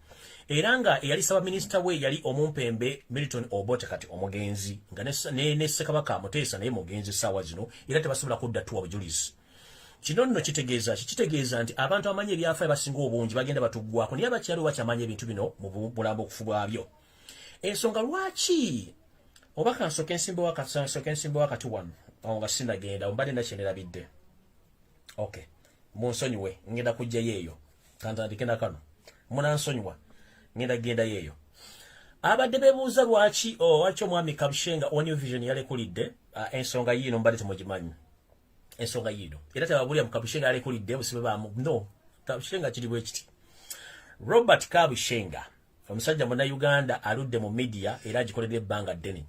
Era nga eyali Ssaabaminisita we yali Omumpembe Milton Obote, kati omugenzi, nga ne Ssekabaka Muteesa naye mugenzi ssaawa zino, era tebasobola kudda tuwa bujulizi. Kino nno kitegeeza nti abantu amanyi ebyafaayo basinga obungi bagenda batuggwako, naye abakyaliwo bakyamanya ebintu bino mu bulambo okufu bwabyo. Ensonga lwaki oba kansooka ensimba wakati wano awo nga sinagenda mbadde nakyenderabidde. Okay, munsonyiwe, ngenda kujjayo eyo. Kantandike na kano, munansonyiwa, ngenda gendayo eyo. Abadde beebuuza lwaki omwami Kabushenga owa New Vision yalekulidde ensonga yiino, mbadde temugimanyi ensonga yiino. Era tebabulira mu Kabushenga yalekulidde busibe baamu. No, Kabushenga kiri bwe kiti. Robert Kabushenga omusajja munnayuganda aludde mu media era agikoledde ebbanga ddene.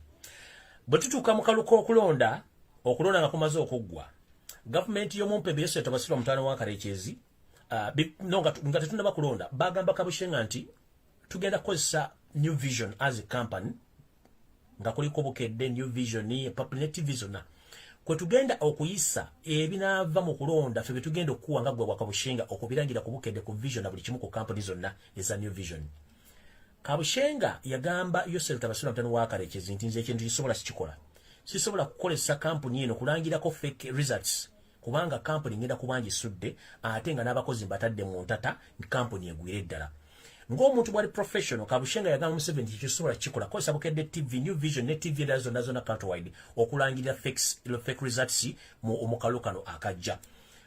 Bwe tutuuka mu kaluko okulonda nga kumaze okuggwa, gavumenti y'Omumpembe Yesu Tabasirwa mutano wa Kalekyezi, nga tetunnaba kulonda, bagamba Kabushenga nti tugenda kukozesa New Vision as a company, nga kuliko Bukedde, New Vision, Papinet Vision, kwe tugenda okuyisa ebinaava mu kulonda ffe betugenda okuwa nga gwe wa Kabushenga okubirangira ku Bukedde, ku Vision na buli kimu ku company zonna eza New Vision. Kabushenga yagamba Yosef Tabasirwa mutano wa Kalekyezi nti nze ekintu sikikola. Sisobola kukolesa kampuni eno kulangirako fake results, kubanga kampuni ngenda kubanja esudde ate nga n'abakozi batadde mu ntata kampuni egwire ddala. Ng'omuntu bwali professional, Kabushenga yagamba Museveni nti kisobola kikola kozesa Bukedde TV, New Vision ne TV endala zonna countrywide okulangirira fake results mu kalulu kano akajja.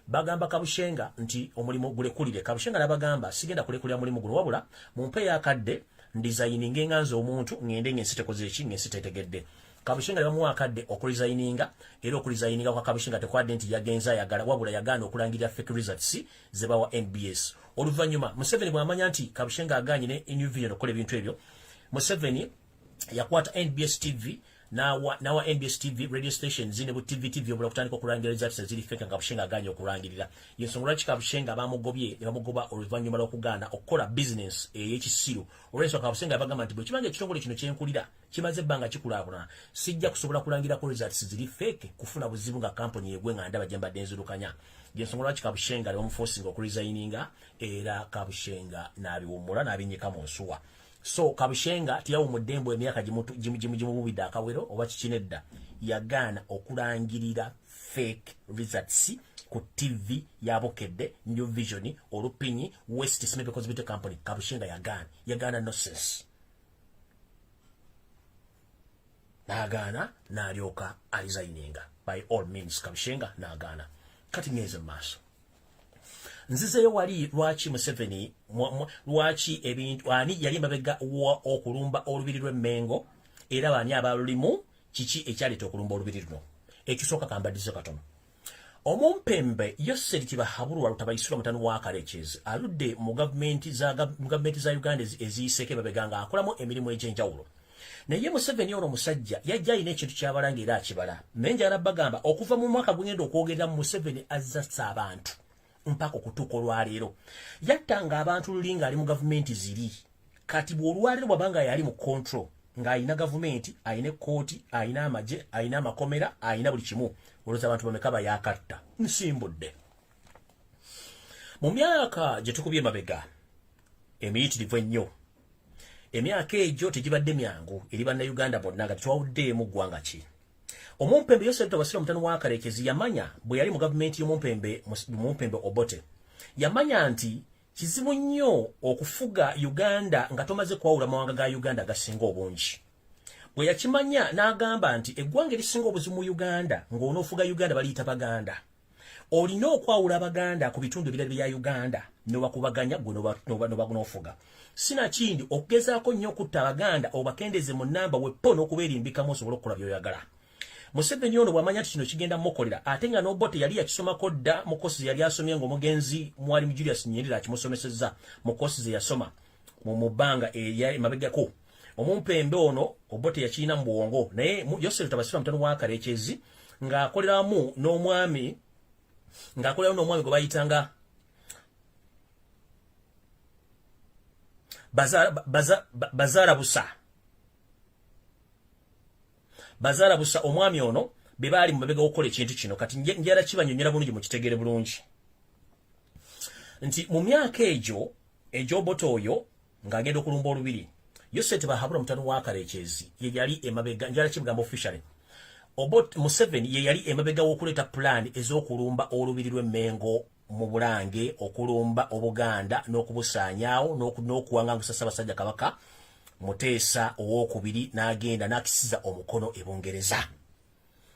Bagamba Kabushenga nti omulimu gulekulire. Kabushenga n'abagamba sigenda kulekulira mulimu guno, wabula mumpe yakadde designing enganza omuntu ngende ngensitekoze eki ngensitetegedde. Kabushenga yamuwa akadde okulizayininga, era okulizayininga kwa Kabushenga tekwadde nti yagenza ayagala, wabula yagaana okulangirira fake results ze bawa NBS. Oluvanyuma Museveni bwamanya nti Kabushenga aganye ne New Vision okola ebintu ebyo. Museveni yakwata NBS TV nawa NBS TV radio station zine bu TV obula kutandika okulangiriza ziri feka Kabushenga aganye okulangirira. Yensonga lwaki Kabushenga bamugobye ne bamugoba oluvanyuma lw'okuganda okukola business ey'ekisiru. Olwensonga Kabushenga yabagamba nti bwe kibange ekitongole kino kyenkulira kimaze ebbanga kikulaakulana sijja kusobola kulangira ko results ziri fake kufuna buzibu nga company yegwe nga ndaba jamba denzulukanya. Yensonga lwaki Kabushenga lwe muforcing okuresigninga era Kabushenga nabiwumula nabinyika mu nsuwa. So Kabushenga tiyawo mudembo emyaka jimu akawero oba kikinedda yagana okulangirira fake results ku TV yabokedde New Vision olupinyi West Smith Cosmetic Company. Kabushenga yagana nonsense nagana nalyoka resigninga by all means. Kabushenga nagana kati ngeze maso nzizeyo wali lwaki Museveni lwaki ebintu ani yali mabega okulumba olubiri lw'Emmengo era bani abalulimu kiki ekyaleta okulumba olubiri luno. Ekisooka kambadize katono omumpembe Yoseri Bahabulwa lutabayisula mutanu wa Kalekezi aludde mu government za Uganda eziyiseke babeganga akolamu emirimu egy'enjawulo. Naye Museveni ono musajja yajja ine ekintu kyabalanga era akibala menja arabagamba okuva mu mwaka gwenda okwogerera Museveni azzasa abantu mpaka okutuuka olwaleero yattanga abantu lulinga ali mu gavumenti ziri kati bw'olwaleero bwabanga yali mu control ng'ayina gavumenti ayina ekkooti ayina amagye ayina amakomera ayina buli kimu olwoza abantu bameka bayakatta nsimbudde mu myaka gye tukubye mabega emiyitirivu ennyo. Emyaka egyo tegibadde myangu eri bannayuganda bonna nga tetwawudde mu ggwanga ki. Omumpembe Yoseri Tabasira mutanu wa Kalekezi yamanya bwe yali mu gavumenti y'omumpembe Obote yamanya nti kizibu nnyo okufuga Uganda nga tomaze kwawula mawanga ga Uganda gasinga obungi. Bwe yakimanya n'agamba nti eggwanga erisinga obuzibu mu Uganda ng'onoofuga Uganda baliyita Baganda. Olina okwawula Abaganda ku bitundu ebirala bya Uganda n'obakubaganya gwe n'ofuga. Sina kindi okugezaako nnyo okutta Abaganda obakendeze mu nnamba wepo n'okubeerimbikamu osobola okukola by'oyagala. Museveni ono bw'amanya nti kino kigenda mukolera ate nga n'Obote yali yakisomako dda mu kosi yali asomye ng'omugenzi Mwalimu Julius Nyerere akimusomesezza mu kosi ze yasoma mu bbanga emabegako. Omumpembe ono Obote yakirina mu bwongo naye Yoseri Tabasira mutanu wa Kalekezi ng'akoleramu n'omwami gwe bayitanga Bazara Busa omwami ono be baali mu mabega okukola ekintu kino kati njala kibanyonyola bulungi mu kitegere bulungi nti mu myaka egyo Obote oyo ng'agenda okulumba olubiri Yoseri Bahabulwa mutanu wa Kalekezi ye yali emabega njala kibugamba officially Obote Museveni ye yali emabega w'okuleeta plan ez'okulumba olubiri lw'Emmengo mu Bulange okulumba Obuganda n'okubusaanyaawo n'okuwangangusa Ssaabasajja Kabaka Muteesa owookubiri n'agenda n'akisiza omukono e Bungereza.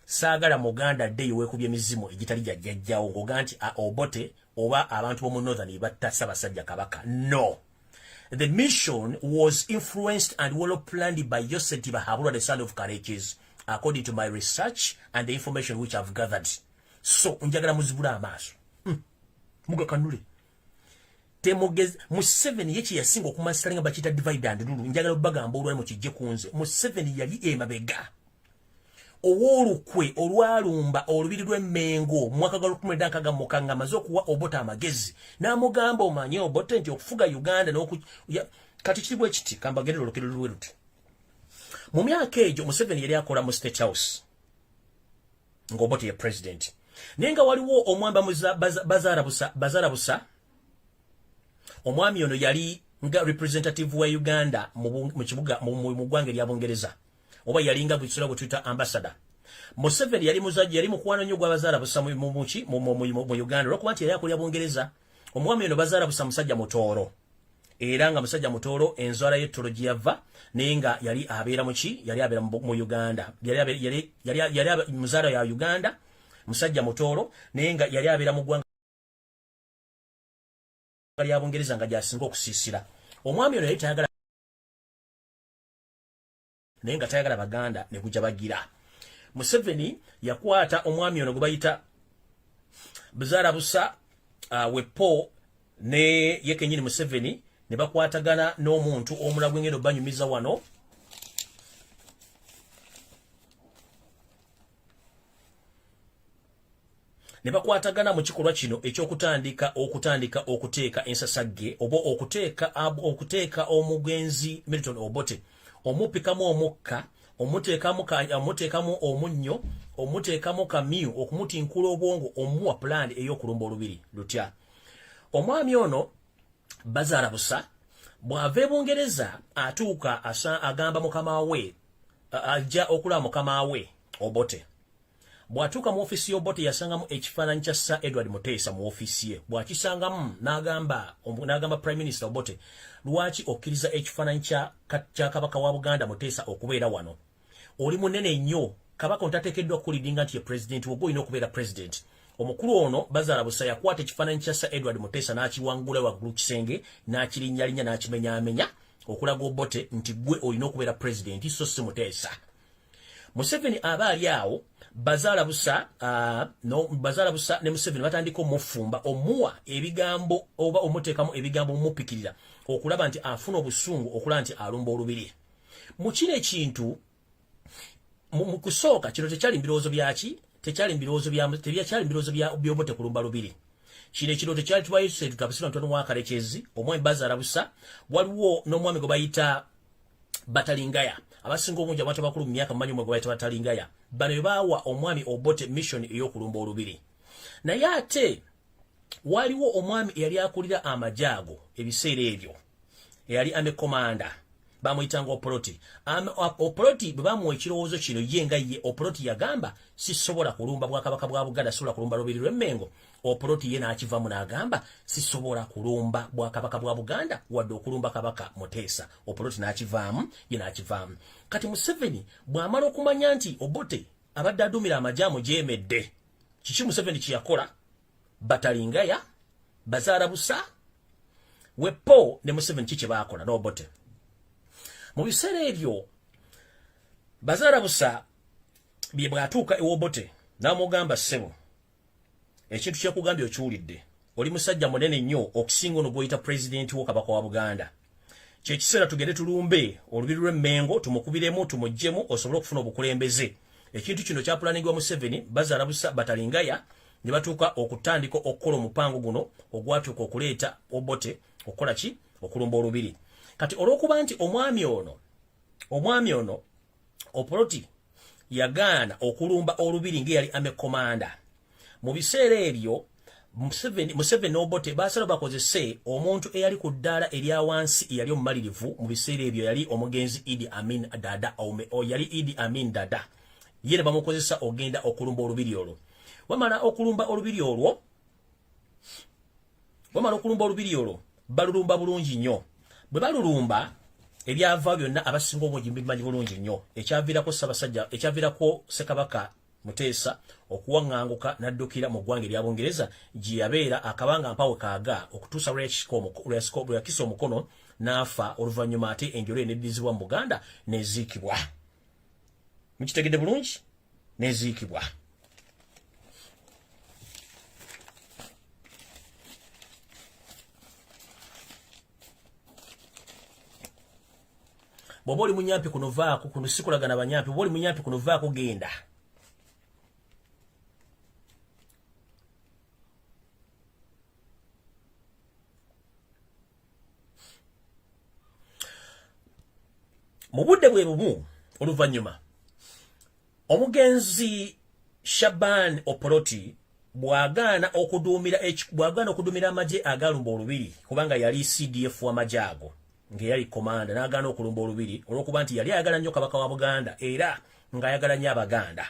Saagala Muganda ddeyo weekubye emizimu egitali jjajjawo ng'oga nti Obote oba abantu b'omu Northern batta Ssaabasajja Kabaka. No. The mission was influenced and well planned by Yoseri Bahabulwa, the son of Kalekezi, according to my research and the information which I've gathered. So, njagala muzibula amaaso. Muga kanule. Museveni yechi yasinga okumansiringa bakita divide and rule. Njagala bagamba olwali mu kijje kunze. Museveni yali emabega. Owoolukwe olwalumba olubiri lw'Emmengo mwaka gwa 1995 amaze okuwa Obote amagezi. N'amugamba omanye Obote nti okufuga Uganda kati kiri kiti kambagere olukero lweruti. Mu myaka egyo Museveni yali akola mu State House ng'Obote ye president. Nenga waliwo omwamba Bazara Busa omwami ono yali nga representative wa Uganda mu kibuga mu ggwanga erya Bungereza oba yali nga bw'ekisula bwe tuyita ambassador. Museveni yali mukwano nnyo gwa Bazara Busa mu Uganda olw'okuba nti yali akolera Bungereza. Omwami ono Bazara Busa musajja mutooro era nga musajja mutooro enzwala y'ettolo gye yava naye nga yali abeera yali abeera mu Uganda yali muzaala ya Uganda musajja mutooro naye nga yali abeera mu ggwanga lya Bungereza nga gy'asinga okusiisira. Omwami ono yali tayagala naye nga tayagala Baganda ne gujja bagira. Museveni yakwata omwami ono gwe bayita Bazara Busa wepo ne yekenyini Museveni ne bakwatagana n'omuntu omulago ngendo banyumiza wano ne bakwatagana mu kikolwa kino ekyokutandika okuteeka ensasagge oba okuteeka omugenzi Milton Obote omupikamu omukka omuteekamu omunnyo omuteekamu kamyu okumutinkula obwongo omuwa plan ey'okulumba olubiri lutya omwami ono Bazaala Busa bw'ava e Bungereza atuuka agamba mukama we ajja okulaba mukama we Obote bw'atuuka mu ofisi y'Obote yasangamu ekifaananyi kya Sir Edward Muteesa mu ofisi ye bw'akisangamu n'agamba Prime Minister Obote lwaki okkiriza ekifaananyi kya kabaka wa Buganda Muteesa okubeera wano oli munene nnyo kabaka ontateekeddwa kukulidinga nti ye president wogwe olina okubeera president omukulu ono Bazaala Busa yakwata ekifaananyi kya Sir Edward Muteesa n'akiwangula waggulu kisenge n'akirinnyalinnya n'akimenyaamenya okulaga Obote nti gwe olina okubeera president so si Muteesa Museveni aba ali awo Bazaala Busa ne Museveni batandika omufumba omuwa ebigambo oba omuteekamu ebigambo mupikirira okulaba nti afuna obusungu okulaba nti alumba olubiri mu kino ekintu mu kusooka kino tekyali mbirowoozo byaki tekyali mbirowoozo by'Obote kulumba lubiri kino ekirooto kyali twayise tutapusira ntono wakalekezi omwami Bazaala Busa waliwo n'omwami gwe bayita Batalingaya abasinga obungi abantu abakulu mu myaka mmanyi omwe gwe bayita Batalingaya bano baawa omwami Obote mission ey'okulumba olubiri naye ate waliwo omwami eyali akulira amajaago ebiseera ebyo eyali ame komanda bamuyitanga Oproti Oproti bwe bamuwa ekirowoozo kino ye nga ye Oproti yagamba sisobola kulumba bwakabaka bwa Buganda sisobola kulumba lubiri lw'Emmengo Oproti ye n'akivamu n'agamba sisobola kulumba bwakabaka bwa Buganda wadde okulumba kabaka Muteesa Oproti n'akivaamu ye n'akivaamu kati Museveni bw'amala okumanya nti Obote abadde adumira amajaamu gyemedde kiki Museveni kyeyakola Batalingaya Bazaala Busa Wepo ne Museveni kiki baakola n'Obote mu biseera ebyo Bazaala Busa bye bw'atuuka ew'Obote n'amugamba ssebo ekintu kyekugambye okiwulidde oli musajja munene nnyo okusinga ono gw'oyita pulezidenti w'okabaka wa Buganda kyekiseera tugende tulumbe olubiri lw'Emmengo tumukubiremu tumuggyemu osobole okufuna obukulembeze ekintu kino kyapulanigiwa Museveni Bazaala Busa Batalingaya ne batuuka okutandika okukola omupango guno ogwatuuka okuleeta Obote okukola ki okulumba olubiri kati olw'okuba nti omwami ono Oproti yagaana okulumba olubiri ng'eyali ame komanda mu biseera ebyo Museveni n'Obote baasala bakozese omuntu eyali ku ddaala erya wansi eyali omumalirivu mu biseera ebyo yali omugenzi Idi Amin Dada yali Idi Amin Dada ye ne bamukozesa ogenda okulumba olubiri olwo wamala okulumba olubiri olwo balulumba bulungi nnyo bwe balulumba ebyava byonna abasinga obungi bimanyi bulungi nnyo ekyaviirako Ssekabaka Muteesa okuwaŋŋanguka n'addukira mu ggwanga erya Bungereza gye yabeera akabanga mpawe kaaga okutuusa lwe yakisa omukono n'afa oluvannyuma ate enjolo eneddizibwa mu Buganda n'eziikibwa mukitegedde bulungi n'eziikibwa bw'oba oli munyampi kuno vaako kuno sikulagana banyampi bw'oba oli munyampi kuno vaako genda mu budde bwe bumu oluvannyuma omugenzi Shaban Oproti bw'agaana okuduumira amagye agalumba olubiri kubanga yali CDF w'amagye ago ng'eyali komanda n'agaana okulumba olubiri olw'okuba nti yali ayagala nnyo kabaka wa Buganda era ng'ayagala nnyo Abaganda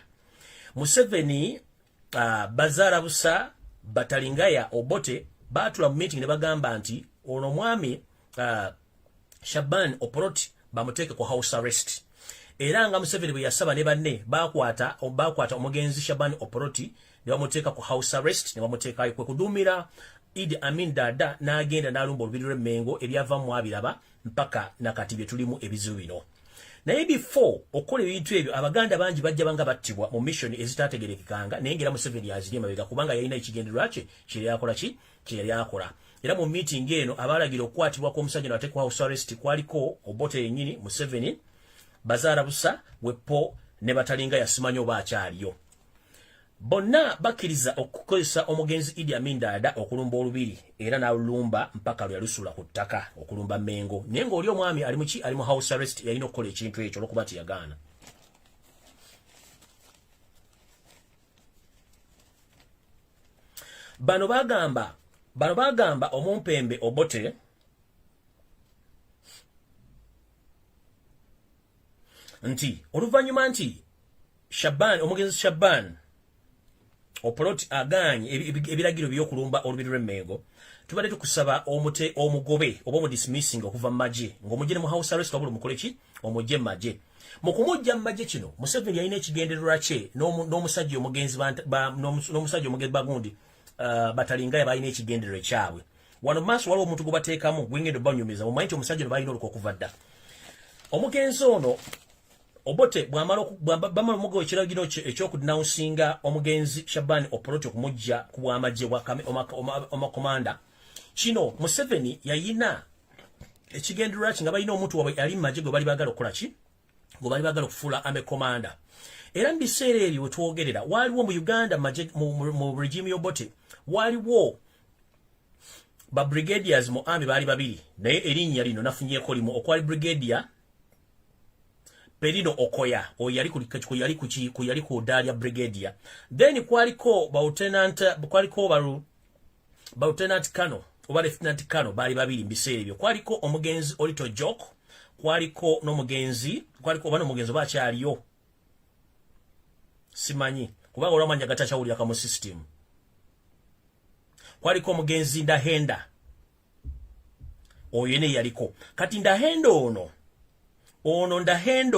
Museveni Bazaala Busa Batalingaya Obote baatula mu meeting ne bagamba nti ono mwami Shaban Oproti bamuteeke ku house arrest era nga Museveni bwe yasaba ne banne bakwata omugenzi Shaban Oproti ne bamuteeka ku house arrest ne bamuteekayo kwe kuduumira Idi Amin Dada n'agenda n'alumba olubiri lw'Emmengo ebyavamu abiraba mpaka nakati bye tulimu ebizibu bino naye before okukola ebintu ebyo Abaganda bangi bajja banga battibwa mu mission ezitategerekekanga naye ngera Museveni yaziri emabega kubanga yalina ekigendererwa kye kye yali akola era mu meeting eno abalagira okukwatibwa kw'omusajja n'ateekwa house arrest kwaliko Obote yennyini, Museveni, Bazaara Busa, Wepo ne Batalinga yasimanyi oba akyaliyo. Bonna bakkiriza okukozesa omugenzi Idi Amin Dada okulumba olubiri era n'alulumba mpaka lwe yalusula ku ttaka okulumba Mengo. Naye ng'oli omwami ali mu ki? Ali mu house arrest, yalina okukola ekintu ekyo olw'okuba teyagaana. Bano bagamba omumpembe Obote nti oluvannyuma nti omugenzi Shaban Oporoti aganye ebiragiro by'okulumba olubiri lw'Emmengo, tubadde tukusaba omugobe oba omudismissing okuva mu magye ng'omugye ne mu house arrest wabula omukole ki? Omugye mu magye. Mu kumujja mu magye kino Museveni yalina ekigendererwa kye n'omusajja omugenzi bagundi Batalinga yabalina ekigendererwa kyabwe. Wano maaso waliwo omuntu gwe bateekamu gwengendo banyumiza mumanyi nti omusajja ono balina oluko okuva dda. Omugenzi ono Obote bamala omugoba ekiragiro eky'okudinawusinga omugenzi Shaban Oporoti okumujja ku bw'amagye omakomanda. Kino Museveni yayina ekigendererwa kye nga balina omuntu wabwe ali mu magye gwe bali baagala okukola ki? Gwe bali baagala okufuula amekomanda. Era mu biseera ebyo we twogerera waaliwo mu Uganda mu regime y'Obote waaliwo ba brigadiers mu army baali babiri, naye erinnya lino nafunyeeko limu, okwali brigadier Perino Okoya yali ku Dalia brigadier, then kwaliko ba lieutenant Kano oba lieutenant Kano baali babiri mbiseera ebyo. Kwaliko omugenzi Olito Jok, kwaliko n'omugenzi oba akyaliyo simanyi kubanga olwamanya gatakyawuliraka mu system. Kwaliko omugenzi Ndahenda, oyo ne yaliko. Kati Ndahenda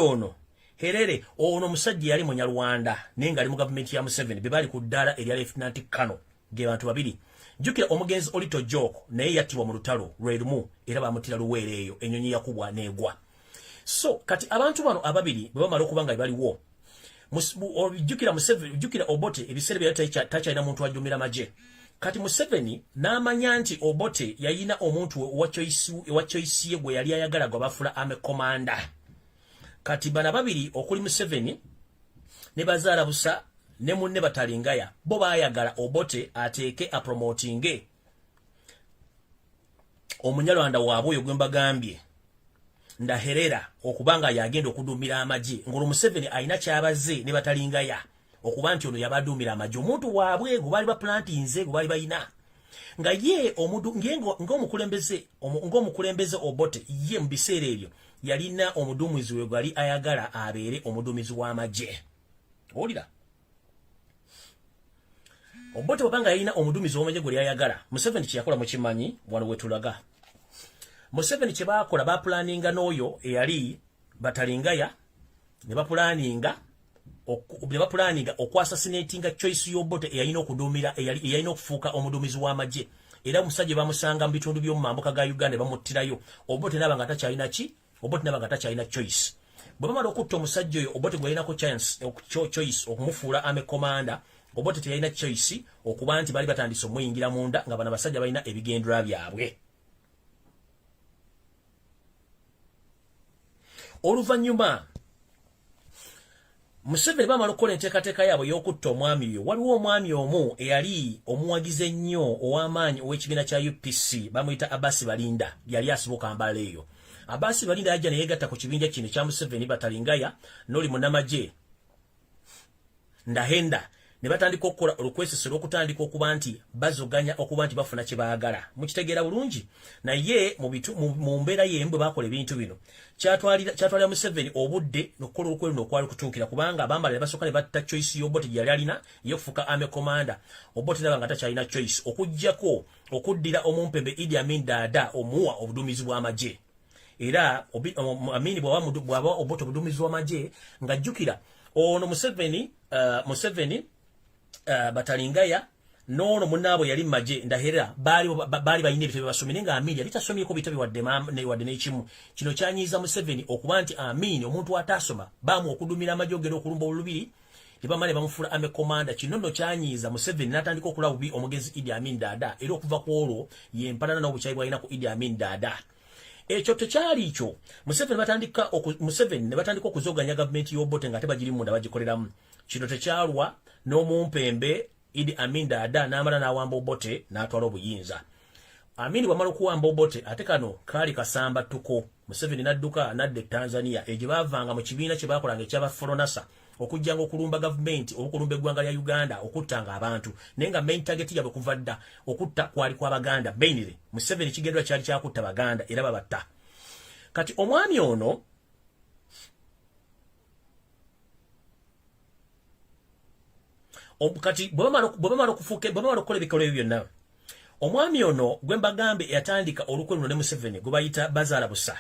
ono Herere ono musajja yali munyarwanda naye nga ali mu gavumenti ya Museveni, be bali ku ddala erya Lieutenant Kano, ge bantu babiri. Jjukira omugenzi Olito Joko naye yattibwa mu lutalo lwe lumu era bamutira Luweero eyo, ennyonyi yakubwa n'egwa. So kati abantu bano ababiri bwe bamala okuba nga baliwo, jjukira Obote ebiseera bye takyalina muntu ajjumira magye. Kati Museveni n'amanya nti Obote yayina omuntu owa choice ye gwe yali ayagala gwe bafuula amekomanda. Kati bana babiri okuli Museveni ne Bazaara Busa ne munne Batalingaya bo baayagala Obote ateeke apromotinge omunyalwanda waabwe oyo gwe mbagambye Ndaherera okubanga yagenda okuduumira amagye, ng'olwo Museveni alina kyabazze ne Batalingaya okuba nti ono yabaduumira amagye, omuntu waabwe gwe baali baplantinze gwe baali balina nga ye ng'omukulembeze Obote ye mu biseera ebyo yalina omuduumizi we gwali ayagala abeere omuduumizi w'amagye. Owulira? Obote bwabanga yalina omuduumizi w'amagye gwe ayagala, Museveni kye yakola mukimanyi wano wetulaga. Museveni kye baakola bapulaninga n'oyo eyali Batalingaya ne bapulaninga okwasasinatinga choice y'Obote eyalina okuduumira eyalina okufuuka omuduumizi w'amagye. Era omusajja bamusanga mu bitundu by'omu mambuka ga Uganda bamuttirayo. Obote n'abanga takyalina ki? Obote n'abanga takyalina choice. Bwe bamala okutta omusajja oyo Obote gwe yalinako choice okumufuula amekomanda, Obote teyalina choice okuba nti bali batandise omuyingira munda nga bano abasajja balina ebigendera byabwe. Oluvannyuma Museveni bamala okukola enteekateeka yaabwe y'okutta omwami oyo. Waliwo omwami omu eyali omuwagize ennyo ow'amaanyi ow'ekibiina kya UPC bamuyita Abasi Balinda, yali asibuka Kampala eyo. Abasi Balinda yajja ne yeegatta ku kibinja kino kya Museveni, Batalingaya n'oli munnamagye Ndahenda ne batandika okukola olukwesese lw'okutandika okuba nti bazoganya okuba nti bafuna kye baagala. Mukitegeera bulungi? Naye mu mbeera y'embwe baakola ebintu bino. Kyatwalira Museveni obudde n'okukola olukwe n'okwali kutuukira, kubanga abambala ne basooka ne batta choice y'Obote gye yali alina y'okufuuka amekomanda. Obote n'aba nga takyalina choice okuggyako okuddira omumpembe Idi Amin Dada omuwa obuduumizi bw'amagye. Era Amini bw'aba Obote obuduumizi bw'amagye ng'ajjukira ono Museveni Batalingaya n'ono munnaabwe yali magye Ndaherera baali balina ebitabo basomye nga Amini yali tasomyeko bitabo wadde n'ekimu. Kino kyanyiiza Museveni okuba nti Amini omuntu atasoma baamu okudumira amagye ogenda okulumba olubiri libamale bamufula ame komanda kinono kyanyiza Museveni natandika okulaba bubi omugenzi Idi Amin Dada era okuva ku olwo yempalana n'obukyali bwalina ku Idi Amin Dada. Ekyo tekyali ekyo. Museveni ne batandika okuzoganya gavumenti y'Obote nga tebagiri munda bagikoleramu. Kino tekyalwa n'omumpembe Idi Amin Dada n'amala n'awamba Obote n'atwala obuyinza. Amini bwamala okuwamba Obote ate kano kaali kasamba tuko. Museveni n'adduka n'adda Tanzania egye baavanga mu kibiina kye baakolanga ekyaba Foronasa okujjanga okulumba gavumenti okulumba eggwanga lya Uganda okuttanga abantu naye nga main target yabwe kuva dda okutta kwali kwa Baganda mainly. Museveni kigendwa kyali kyakutta Baganda era babatta. Kati omwami ono kati bwebamala okukola ebikolo ebyo byonna omwami ono gwe mbagambe yatandika olukwe luno ne Museveni gwe bayita Bazaala Busa.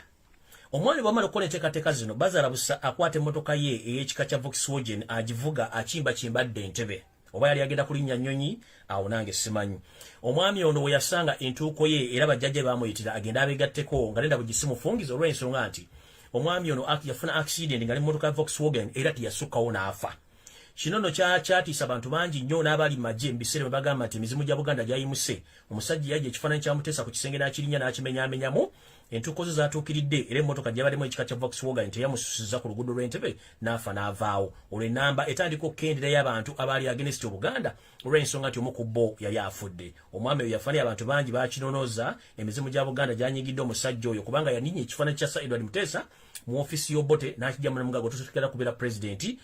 Omwami bwamala okukola enteekateeka zino Bazaala Busa akwata emmotoka ye ey'ekika kya Volkswagen agivuga akimbadde Entebbe oba yali agenda kulinnya nnyonyi awo nange simanyi. Omwami ono we yasanga entuuko ye era bajjajja baamuyitira agenda abeegatteko nga nenda bugisimufungiza olw'ensonga nti omwami ono yafuna accident nga n'emmotoka ya Volkswagen era teyasukkawo n'afa. Kinono kyatiisa abantu bangi nnyo n'abali majje mu biseera bwe bagamba nti emizimu gya Buganda gyayimuse. Omusajja yajja ekifaananyi kya Mutesa ku kisenge n'akirinya n'akimenyaamenyamu. Entuuko ze zaatuukiridde era emmotoka gy'abalimu ekika kya Volkswagen teyamususizza ku luguudo lw'Entebbe n'afa n'avaawo. Olwo ennamba etandika okukenderayo abantu abaali against Obuganda olw'ensonga nti omu ku bo yali afudde. Omwami oyo yafaananya abantu bangi baakinonoza emizimu gya Buganda gyanyigidde omusajja oyo kubanga yaninya ekifaananyi kya Sir Edward Mutesa mu ofisi y'Obote n'akijjamu n'omugago tusookera kubeera president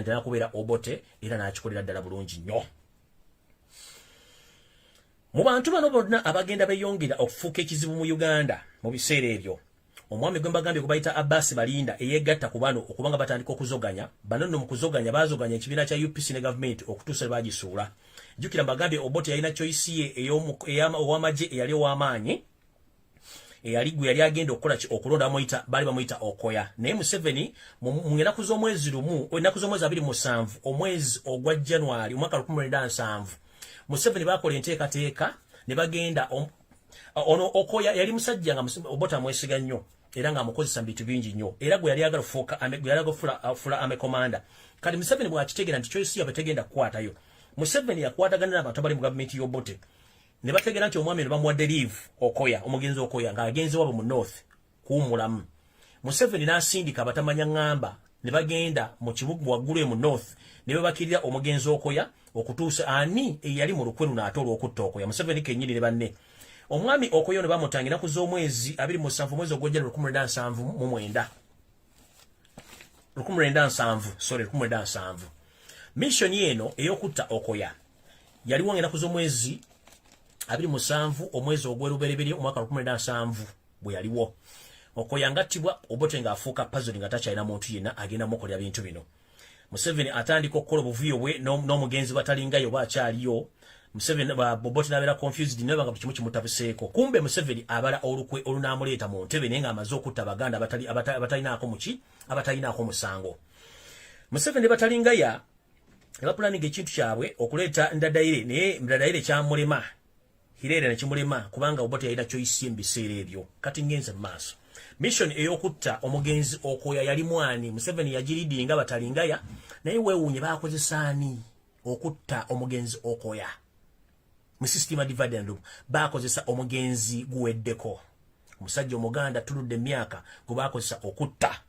n'akubeera Obote era n'akikolera ddala bulungi nnyo. Mu bantu bano bonna abagenda beeyongera okufuuka ekizibu mu Uganda mu biseera ebyo omwami gwe mbagambye gwe bayita Abbas Balinda eyeegatta ku bano okubanga batandika okuzoganya. Bano nno mu kuzoganya baazoganya ekibiina kya UPC ne gavumenti okutuusa lwe bagisuula. Jjukira mbagambye Obote yalina choice ye ow'amagye eyali ow'amaanyi eyali gwe yali agenda okukola okulonda baali bamuyita Okoya. Naye Museveni mu ennaku z'omwezi 27 omwezi ogwa January omwaka 2007 Museveni baakola enteekateeka ne bagenda ono Okoya yali musajja nga Obote amwesiga nnyo era ng'amukozesa mu bintu bingi nnyo era gwe yali agala fula ame komanda. Kati Museveni bw'akitegeera nti choice yabe tegenda kukwatayo Museveni yakwatagana n'abantu abali mu gavumenti y'Obote ne bategeera nti omwami ne bamuwadde leave Okoya omugenzi Okoya ng'agenze wabo mu north kuwummulamu. Museveni n'asindika abatamanya ŋŋamba ne bagenda mu kibuga waggulu mu north ne babakirira omugenzi Okoya okutuusa ani eyali mu lukwe luno ate olw'okutta Okoya. Museveni kennyini ne banne omwami Okoya ne bamutangira ku z'omwezi 27 mwezi ogw'Jjanirali 1997 mission eno ey'okutta Okoya yali wongera ku z'omwezi 27 omwezi ogw'Olubereberye omwaka 2007 bwe yaliwo. Okoya ngattibwa Obote ng'afuuka puzzle nga takyalina muntu yenna agenda mukolera bintu bino. Museveni atandika okukola obuvuyo bwe n'omugenzi batalingayo bwakyaliyo. Museveni Obote n'abeera confused neba nga kimu kimutabuseeko. Kumbe Museveni abala olukwe olunaamuleeta mu Ntebbe naye ng'amaze okutta Baganda abatalinaako musango. Museveni batalingaya ne bapulaninga ekintu kyabwe okuleeta Ndadaire naye Ndadaire kyamulema. Hirere ne kimulema kubanga Obote yalina choice mu biseera ebyo. Kati ngenze mu maaso. Mission ey'okutta omugenzi Okoya yali mwani. Museveni yagiridinga batalingaya naye weewuunye baakozesa ani okutta omugenzi Okoya. Mu system divide and rule baakozesa omugenzi guweddeko. Omusajja Omuganda tuludde emyaka gwe baakozesa okutta.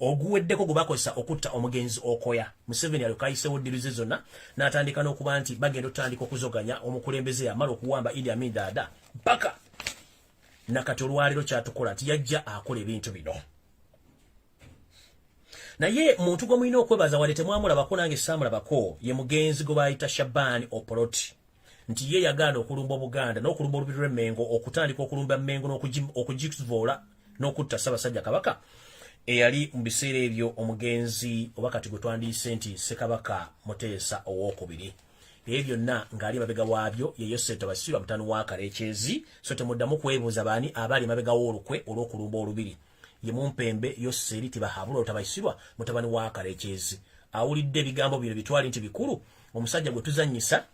Oguweddeko gwe bakozesa okutta omugenzi Okoya. Museveni alyoka ayiseewo ddiruzi zonna n'atandika n'okuba nti bagenda otandika okuzoganya omukulembeze yamala okuwamba Idi Amin Dada mpaka nakati olwaleero kyatukola nti yajja akola ebintu bino. Naye muntu gwe mulina okwebaza wadde temwamulabako nange saamulabako ye mugenzi gwe bayita Shaban Oporoti nti ye yagaana okulumba Obuganda n'okulumba olubiri lw'Emmengo okutandika okulumba Emmengo n'okugivoola n'okutta Ssaabasajja Kabaka eyali mu biseera ebyo omugenzi oba kati gwe twandiyise nti Ssekabaka Muteesa owookubiri. Ebyo byonna ng'ali mabega waabyo ye Yosente Basirwa mutano wa Kalekyezi. So temuddamu kwebuuza baani abali mabega w'olukwe olw'okulumba olubiri. Ye Mumpembe Yoseri Tibahabula Otabasirwa mutabani wa Kalekyezi. Awulidde ebigambo bino bitwali nti bikulu. Omusajja gwe tuzannyisa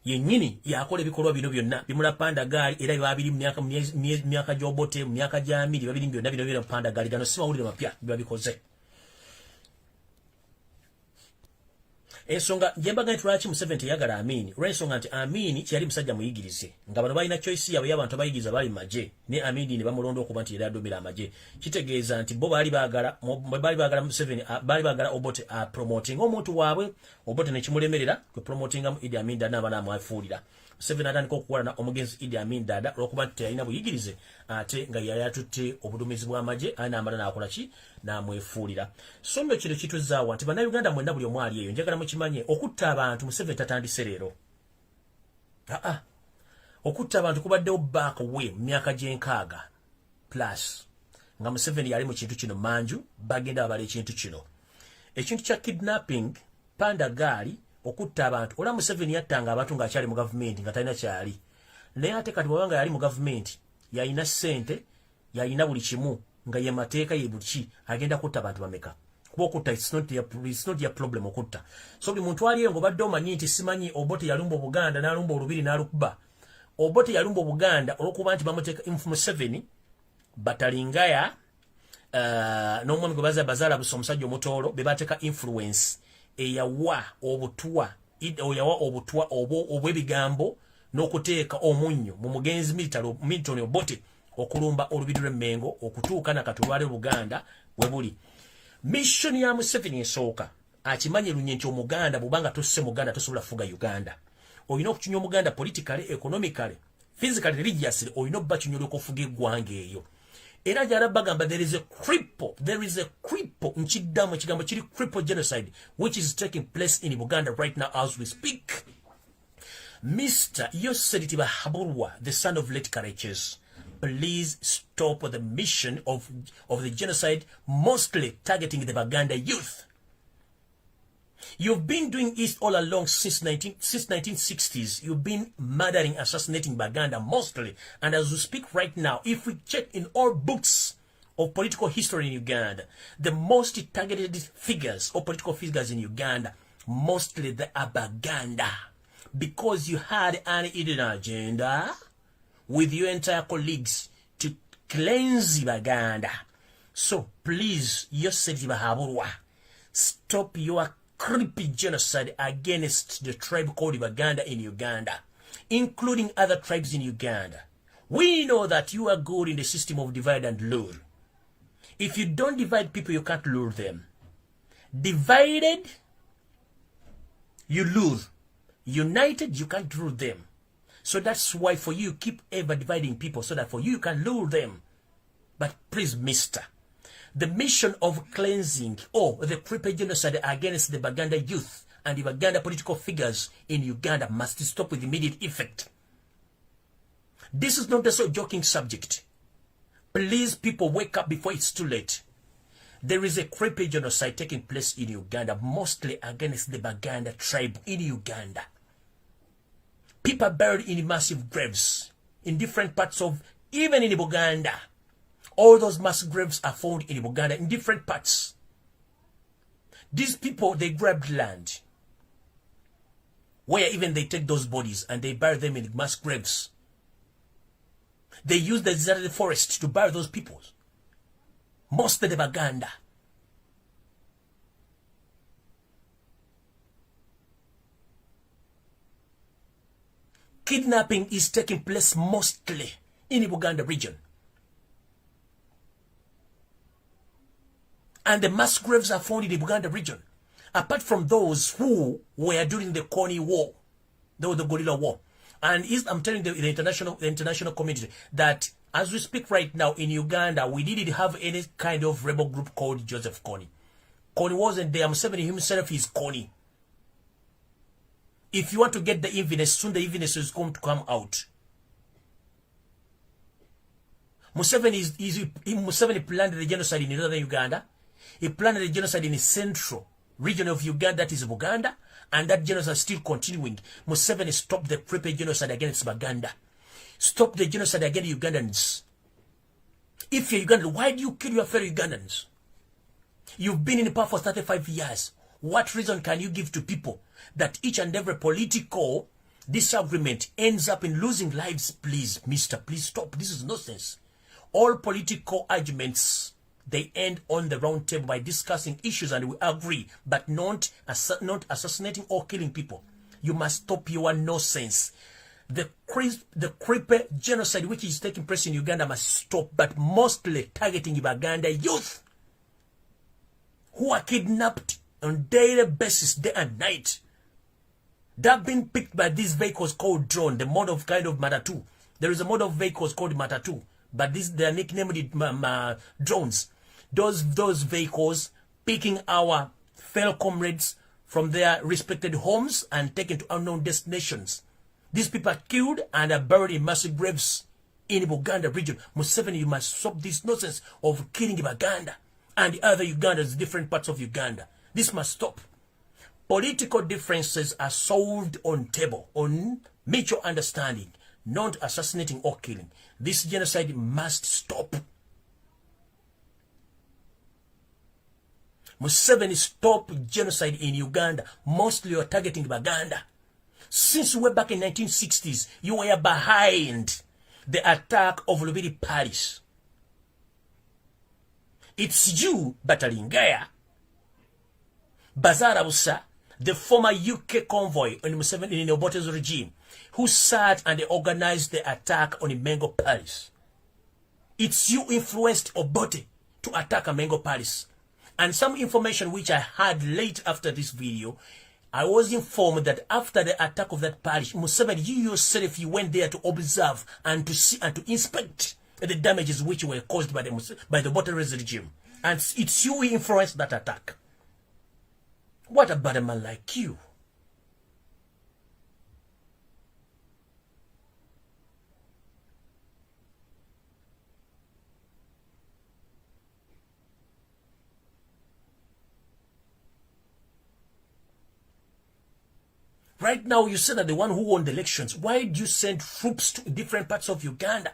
yennyini yakola ebikolwa bino byonna bimula Pandagaali era babiri myaka gy'Obote myaka gya Miri babiri byonna bino Pandagaali gano si mawulire mapya biba bikoze. Ensonga jembaga nti lwaki Museveni teyagala Amini lw'ensonga nti Amini kyali musajja muyigirize nga bano balina choice yaabwe y'abantu abayigiriza bali maje ne Amini ne bamulonda okuba nti era adomera amaje kitegeeza nti bo baali baagala Museveni baali baagala Obote promoting omuntu waabwe Obote ne kimulemerera kwe promotinga Idi Amin Dada n'abaana amwafuulira Museveni atandika okuwalana omugenzi Idi Amin Dada olw'okuba nti teyalina buyigirize ate nga yali atutte obuduumizi bw'amaje n'amala n'akola ki n'amwefuulira. So nno kino kituzaawa nti bannayuganda mwenna buli omu ali eyo njagala mukimanye okutta abantu Museveni tatandise leero. Okutta abantu kubaddewo back way mu myaka gy'enkaaga plus nga Museveni yali mu kintu kino manju bagenda babala ekintu kino. Ekintu kya kidnapping Pandagaali okutta abantu ola Museveni yattanga abantu ng'akyali mu gavumenti nga talina kyali. Naye ate kati bw'abanga yali mu gavumenti yalina ssente yalina buli kimu nga ye mateeka ye buki agenda kutta abantu bameka. Kuba okutta it's not your problem okutta. So buli muntu aliyo ng'obadde omanyi nti simanyi Obote yalumba Obuganda n'alumba olubiri n'alukuba. Obote yalumba Obuganda olw'okuba nti bamuteeka Museveni batalingaya n'omwami gwe bazaala busa omusajja omutoolo be bateeka influence eyawa obutwa obw'ebigambo n'okuteeka omunnyo mu mugenzi Milton Obote okulumba olubiri lw'Emmengo okutuuka na katulwale Buganda we buli. Mission ya Museveni esooka akimanye lunye nti Omuganda bw'obanga tosse Muganda tosobola kufuga Uganda. Olina okukinya Omuganda politically, economically, physically, religiously, olina okubakinya okufuga eggwanga eyo. Era gy'ala bagamba there is a cripple nkiddamu ekigambo kiri cripple genocide which is taking place in Uganda right now as we speak. Mr. Yoseri Tibahaburwa, the son of late Kareches, please stop the mission of the genocide mostly targeting the Baganda youth. You've been doing it all along since 1960s. You've been murdering, assassinating Baganda mostly. And as we speak right now, if we check in all books of political history in Uganda, the most targeted figures or political figures in Uganda, mostly the Baganda. Because you had an hidden agenda with your entire colleagues to cleanse Baganda. So please, Yoseri Bahaburwa, stop your creepy genocide against the tribe called Baganda in Uganda, including other tribes in Uganda. We know that you are good in the system of divide and rule. If you don't divide people, you can't rule them. Divided, you lose. United, you can't rule them. So that's why for you, keep ever dividing people so that for you can rule them. But please, mister, the mission of cleansing or the creepy genocide against the Baganda youth and the Baganda political figures in Uganda must stop with immediate effect. This is not just a joking subject. Please, people, wake up before it's too late. There is a creepy genocide taking place in Uganda, mostly against the Baganda tribe in Uganda. People are buried in massive graves in different parts of, even in Uganda. All those mass graves are found in Uganda in different parts. These people, they grabbed land where even they take those bodies and they bury them in mass graves. They use the deserted forest to bury those people. Most of the Baganda. Kidnapping is taking place mostly in the Uganda region. And the mass graves are found in the Uganda region. Apart from those who were during the Kony War, the guerrilla war. And I'm telling the international community that as we speak right now in Uganda, we didn't have any kind of rebel group called Joseph Kony. Kony wasn't there. Museveni himself is Kony. If you want to get the evidence, soon the evidence is going to come out. Museveni planned the genocide in northern Uganda. He planned the genocide in the central region of Uganda, that is Uganda, and that genocide is still continuing. Museveni stopped the creepy genocide against Baganda. Stop the genocide against Ugandans. If you're Ugandan, why do you kill your fellow Ugandans? You've been in power for 35 years. What reason can you give to people that each and every political disagreement ends up in losing lives, please, mister, please stop. This is nonsense. All political arguments, they end on the round table by discussing issues and we agree, but not assassinating or killing people. You must stop your nonsense. The creepy genocide which is taking place in Uganda must stop, but mostly targeting Uganda youth who are kidnapped on daily basis, day and night. They've been picked by these vehicles called drone, the mode of kind of Matatu. There is a mode of vehicles called Matatu, but they are nicknamed drones. Those vehicles picking our fellow comrades from their respected homes and taken to unknown destinations. These people are killed and are buried in massive graves in the Uganda region. Museveni, you must stop this nonsense of killing Uganda and the other Ugandans, different parts of Uganda. This must stop. Political differences are solved on table, on mutual understanding, not assassinating or killing. This genocide must stop. Museveni, stop genocide in Uganda. Mostly you are targeting Uganda. Since way back in 1960s, you were behind the attack of Lumbuye Palace. It's you, Batalingaya, Bazara Busa, the former UK convoy on Museveni in Obote's regime, who sat and organized the attack on Mengo Palace. It's you influenced Obote to attack Mengo Palace. And some information which I had late after this video, I was informed that after the attack of that parish, Museveni, you yourself, you went there to observe and to see and to inspect the damages which were caused by the Obote's regime. And it's you who influenced that attack. What about a man like you? Right now, you said that the one who won the elections, why did you send troops to different parts of Uganda,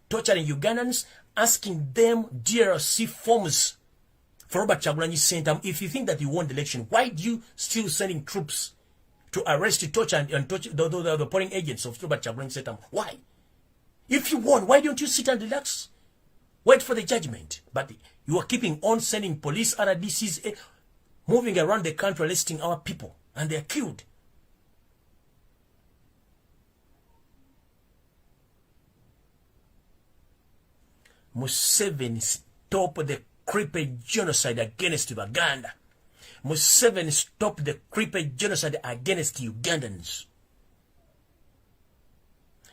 torturing Ugandans, asking them DRC forms for Robert Kyagulanyi Center? If you think that you won the election, why do you still sending troops to arrest, torture, and torture the polling agents of Robert Kyagulanyi Center? Why? If you won, why don't you sit and relax? Wait for the judgment. But you are keeping on sending police, RDCs, moving around the country, arresting our people, and they are killed. Museveni, stop the creepy genocide against Uganda. Museveni, stop the creepy genocide against Ugandans.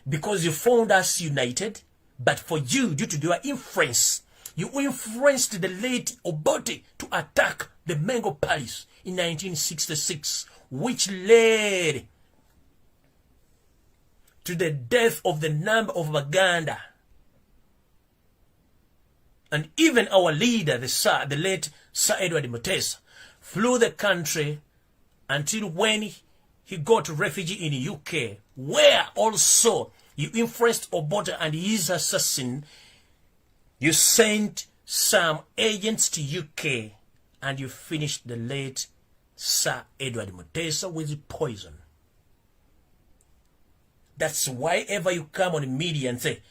Because you found us united, but for you, due to your influence, you influenced the late Obote to attack the Mengo Palace in 1966, which led to the death of the number of Uganda. And even our leader, the late Sir Edward Mutesa, flew the country until when he got refugee in UK, where also you influenced Obote and his assassin. You sent some agents to UK and you finished the late Sir Edward Mutesa with poison. That's why ever you come on the media and say,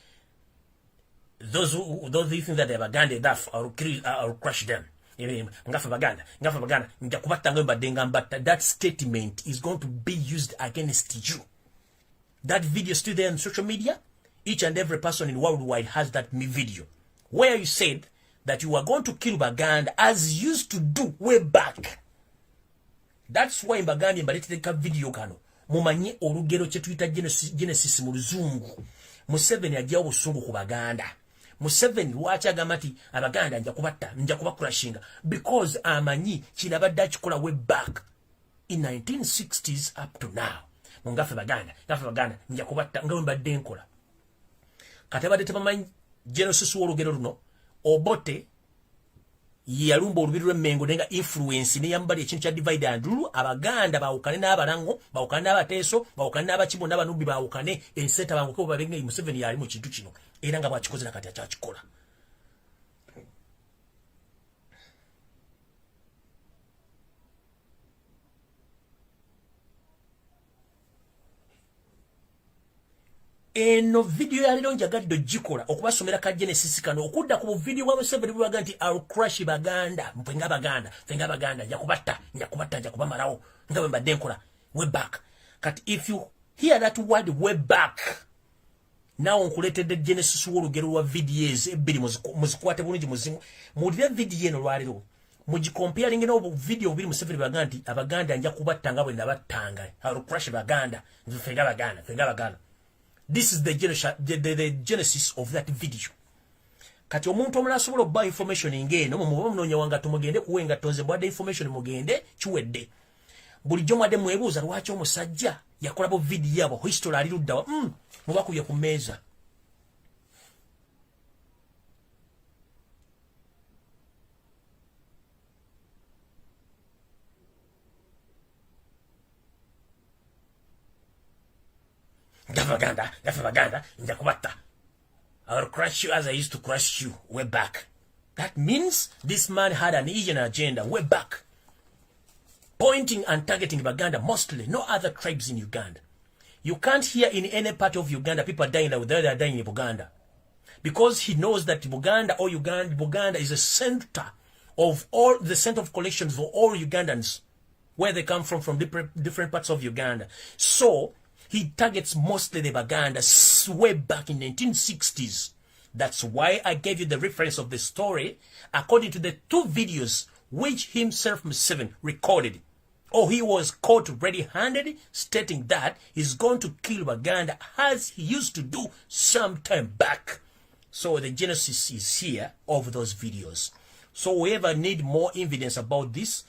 those who think that they have Uganda, that I'll crush them. But that statement is going to be used against you. That video is still there on social media. Each and every person in worldwide has that video where you said that you are going to kill Uganda as you used to do way back. That's why Uganda mbalete video kano mumanye olugero kye tuyita Genesis mu luzungu. Museveni ajja obusungu ku Baganda. Museveni lwaki agamba nti Abaganda nja kubatta, nja kubakurashinga, because amanyi kinabadde akikola way back in 1960s up to now. Mungafe Baganda nja kubatta nga mbadde nkola. Kati abadde tebamanyi Genesis w'olugero luno, Obote yalumba olubiri lw'Emmengo nenga influence ne yambali ekintu kya divide and rule. Abaganda bawukane n'Abalango, bawukane n'Abateeso, bawukane n'Abakibo n'Abanubbi, bawukane enseta banguke babenga Museveni yali mu kintu kino era nga bwakikoze nakati akyakikola. eno video ya lero njagadde gikola okubasomera ka Genesis kano okudda ku video wa Museveni bwaga nti I'll crush Baganda mpenga Baganda nja kubamalawo ngabe mbadde nkola way back kat if you hear that word way back now nkuletedde Genesis w'olugero lwa videos ebbiri muzikwate bulungi muzimu mulire video eno lwaliro mugicomparing no video biri Museveni bwaga nti Abaganda nja kubatta nga bwe nabattanga I'll crush Baganda mpenga Baganda. This is the genesis of that video. Kati omuntu omulala asobola okuba information ng'eno muba munoonya wangatto mugende kuwenga tonze bwadde information mugende kiwedde. Bulijjo mwadde mwebuuza lwaki omusajja yakolabo video yabo history ali luddawa mubakubye ku mmeeza. Baganda, nja kubatta. I'll crush you as I used to crush you way back. That means this man had an Asian agenda way back. Pointing and targeting Baganda mostly, no other tribes in Uganda. You can't hear in any part of Uganda people dying like they are dying in Uganda. Because he knows that Uganda is a center of all the center of collections for all Ugandans, where they come from different parts of Uganda. So he targets mostly the Baganda way back in 1960s. That's why I gave you the reference of the story according to the two videos which himself Museveni recorded. Or he was caught ready-handed stating that he's going to kill Baganda as he used to do some time back. So the genesis is here of those videos. So whoever need more evidence about this,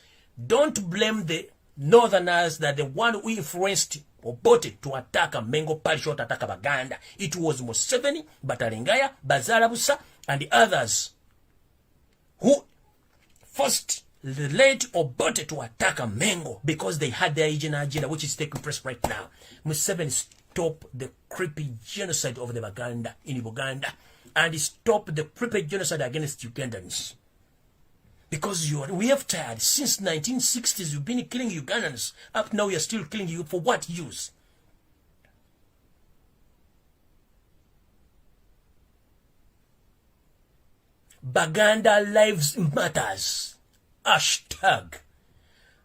don't blame the northerners that the one who influenced Obote to attack Mengo Parishot attack Baganda. It was Museveni, Batalingaya, Bazarabusa, and the others who first led Obote to attack Mengo because they had their agenda which is taking place right now. Museveni stop the creepy genocide of the Baganda in Uganda and stop the creepy genocide against Ugandans. Because we have tried since 1960s, you've been killing Ugandans. Up now, you're still killing you for what use? Baganda lives matters. Hashtag.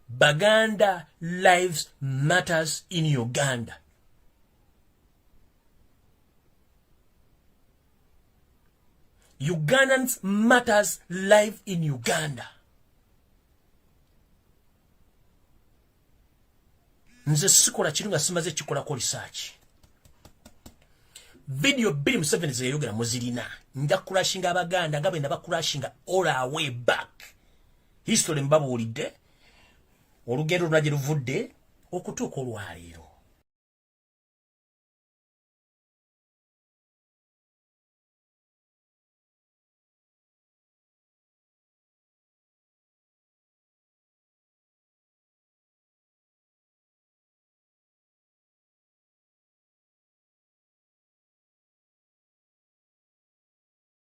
Baganda lives matters in Uganda. Ugandans matters live in Uganda. Nze sikola kirunga simaze kikolako research. Video bili Museveni ze yogera muzirina. Nja kurashinga Abaganda nga bwe nabakurashinga all our way back. History mbabuulidde. Olugero lwaje luvudde okutuuka olwaleero.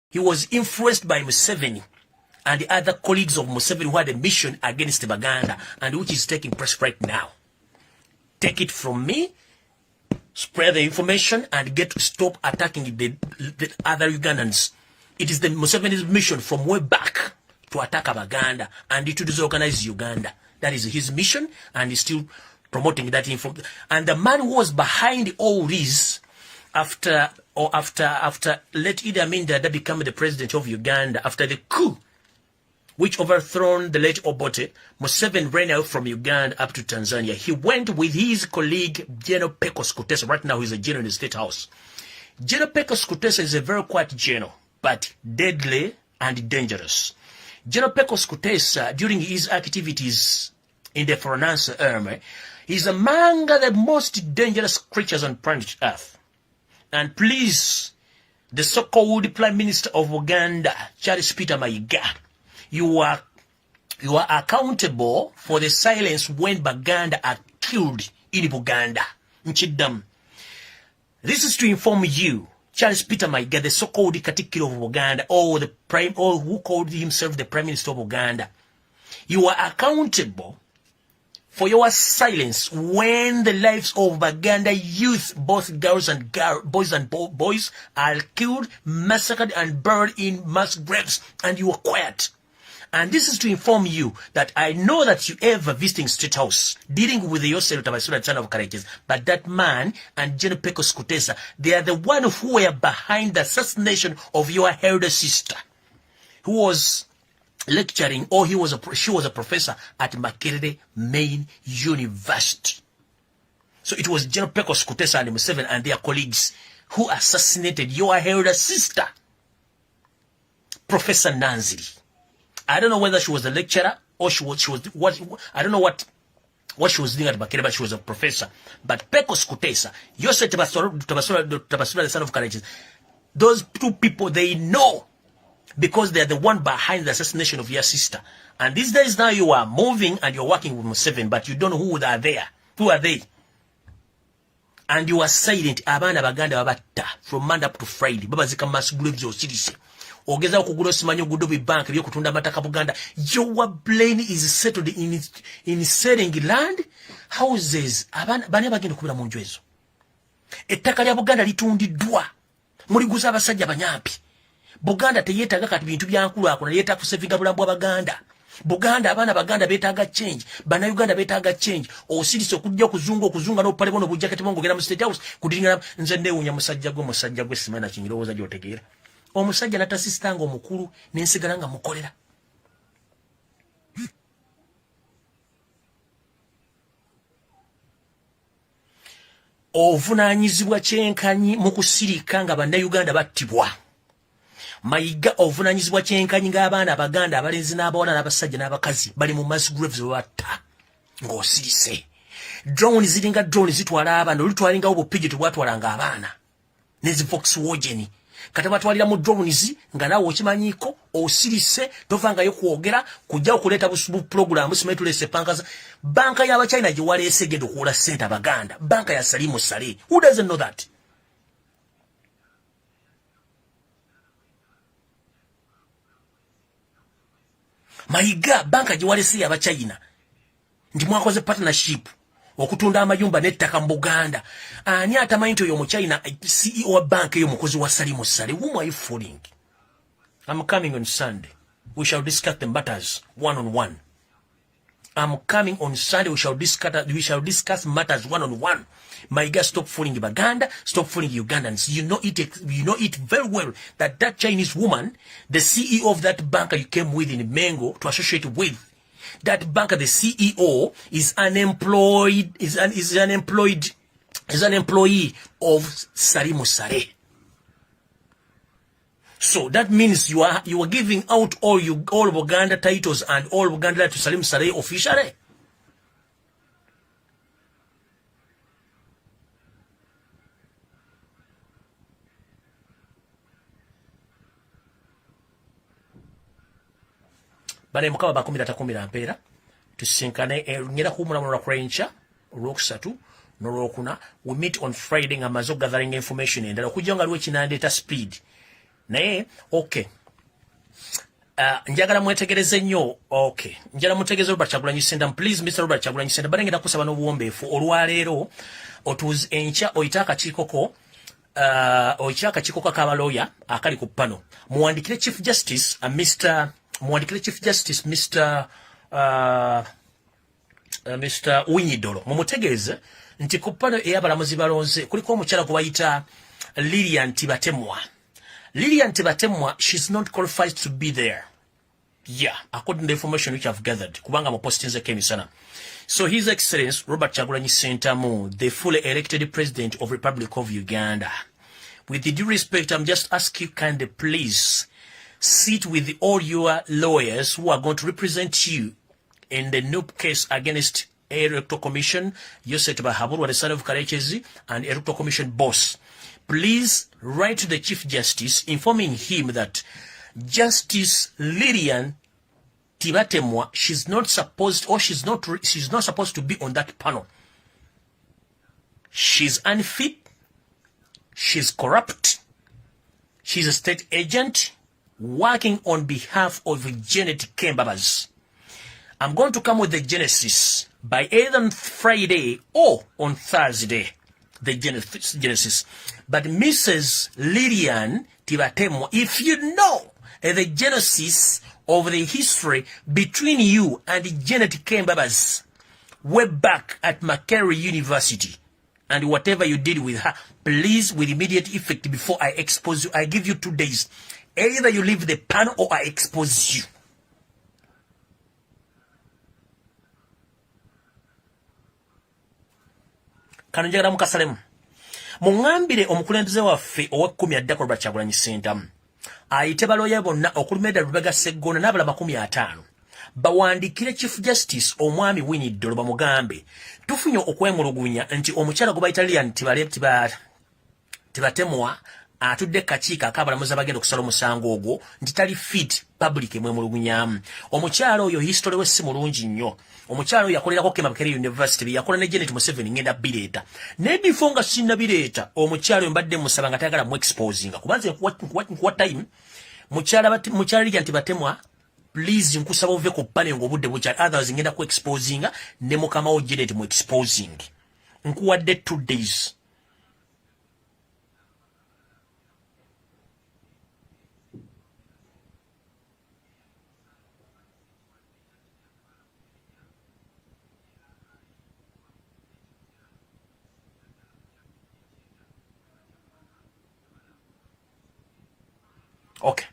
He was influenced by Museveni and the other colleagues of Museveni who had a mission against Baganda and which is taking place right now. Take it from me, spread the information and get to stop attacking the other Ugandans. It is the Museveni's mission from way back to attack Baganda and to disorganize Uganda. That is his mission and he's still promoting that info. And the man who was behind all this after let Idi Amin Dada become the president of Uganda, after the coup which overthrown the late Obote, Museveni ran out from Uganda up to Tanzania. He went with his colleague General Pecos Kutesa. Right now he's a general in the State House. General Pecos Kutesa is a very quiet general, but deadly and dangerous. General Pecos Kutesa, during his activities in the Foreign Army, is among the most dangerous creatures on planet Earth. And please, the so-called Prime Minister of Uganda, Charles Peter Mayiga, you are accountable for the silence when Baganda are killed in Uganda. Nchidam. This is to inform you, Charles Peter Mayiga, the so-called Katikiro of Uganda, or who called himself the Prime Minister of Uganda. You are accountable for your silence when the lives of Baganda youth, both girls and boys, are killed, massacred, and buried in mass graves, and you are quiet. And this is to inform you that I know that you ever visiting State House, dealing with yourself, Tabasura, son of courageous, but that man and General Pecos Kutesa, they are the one who were behind the assassination of your elder sister, who was lecturing, or she was a professor at Makerere Main University. So it was General Pecos Kutesa and Museveni and their colleagues who assassinated your elder sister, Professor Nanziri. I don't know whether she was a lecturer or she was what I don't know what she was doing at Makerere, but she was a professor. But Pecos Kutesa, Yosef Tabasura, the son of courageous, those two people, they know, because they are the one behind the assassination of your sister. And these days now you are moving and you're working with Museveni, but you don't know who are there. Who are they? And you are silent. Abana Baganda babata from Monday up to Friday. Baba zika mass graves or cities. Ogeza okugula simanyo gudobi bank byo kutunda mataka Buganda. Your brain is settled in selling land, houses. Abana bane bagenda kubira mu nju ezo. Ettaka lya Buganda litundiddwa. Muliguza abasajja banyampi. Buganda teyetaga kati bintu byankulu akona yeta kusevinga bulambu Baganda. Buganda abana Baganda betaga change, bana Uganda betaga change. Osirise okujja kuzunga no pale bono bujja kati bongo gera mu State House kudinga nze ndewunya musajja gwe simana kinyirowoza gyotegeera. Omusajja natasistanga omukulu nensigala nga mukolera. Ovunanyizibwa kyenkanyi mu kusirika nga bana Uganda battibwa. Mayiga ovunanyizibwa kyenkanyi ng'abaana Abaganda abalenzi n'abawala n'abasajja n'abakazi bali mu mass graves batta ng'osirise. Drone ziringa drone zitwala abaana olutwalinga obupigi tubwatwalanga abaana nezi Volkswagen kati batwalira mu drones nga nawe okimanyiko osirise tovangayo kwogera kujja okuleeta busubu program simetulese pankaza banka y'Abachina gye waleese genda okuwola ssente Abaganda, banka ya Salimu Sale. Who doesn't know that? Mayiga banka gye waleese y'Abachina ndi mwakoze partnership okutunda amayumba n'ettaka mu Buganda. Ani atamanyi nti oyo mu China CEO wa bank eyo mukozi wa Salimu Sale? Whom are you fooling? I'm coming on Sunday. We shall discuss the matters one-on-one. I'm coming on Sunday. We shall discuss matters one-on-one. My guy, stop fooling Baganda. Stop fooling Ugandans. You know it very well that Chinese woman, the CEO of that bank you came with in Mengo to associate with, that bank, the CEO is unemployed, is an employee of Salimu Sale. So that means you are giving out all Buganda titles and all Buganda to Salimu Sale officially. Bane mukaba bakumira takumira mpera tusinkane ngera kumula mu Krencha olwokusatu n'olwokuna. We meet on Friday nga mazo gathering information endala okujja lwe kinandeta speed naye okay. Njagala mwetegereze nnyo. Okay, njagala mutegeeze Robert Kyagulanyi Ssentamu, please Mr. Robert Kyagulanyi Ssentamu, bale ngenda kusaba n'obuwombeefu olwaleero otuzi enkya oyita akakiikoko k'abaloya akali ku pano muwandikire Chief Justice Mr. Winyidolo mumutegeeze nti ku pano ey'abalamuzi balonze kuliko omukyala gwe bayita Lilian Tibatemwa. Lilian Tibatemwa, she's not qualified to be there. Yeah, according to the information which I've gathered. Kubanga mo posting ze kemisana. So His Excellency Robert Kyagulanyi Ssentamu, the fully elected President of Republic of Uganda. With the due respect, I'm just asking you kindly please sit with all your lawyers who are going to represent you in the new case against Electoral Commission, Yosef Bahaburwa, the son of Karechezi, and Electoral Commission boss. Please write to the Chief Justice informing him that Justice Lilian Tibatemwa, she's not supposed to be on that panel. She's unfit, she's corrupt, she's a state agent working on behalf of Janet Kembabas. I'm going to come with the Genesis by either on Friday or on Thursday. The Genesis. But Mrs. Lillian Tibatemo, if you know the Genesis of the history between you and Janet Kembabas, way back at Makerere University, and whatever you did with her, please, with immediate effect, before I expose you, I give you 2 days. Either you leave the panel or I expose you. Kanjagala mukasalemu. Mungambire omukulembeze waffe owa 10 addako Robert Kyagulanyi Ssentamu. Ayite baloya bonna okulumeda Lubega Sseggona n'abala 50 bawandikire Chief Justice omwami Winnie Dolo bamugambe tufunye okwemulugunya nti omukyala gwe Italian tibatemwa atudde kakiika akabalamuza bagenda okusala omusango ogwo nti tali fit public emwemulugunyamu. Omukyala oyo history we si mulungi nnyo. Omukyala oyo yakolerako Makerere University yakola ne Janet Museveni ngenda bireeta ne before nga sinna bireeta omukyala oyo mbadde musaba nga tayagala mu exposing kubanze nkuwa time mukyala lija nti batemwa please nkusaba ove ku panel ng'obudde bukyali otherwise ngenda ku exposing ne mukama wo Janet mu exposing nkuwadde 2 days. Okay.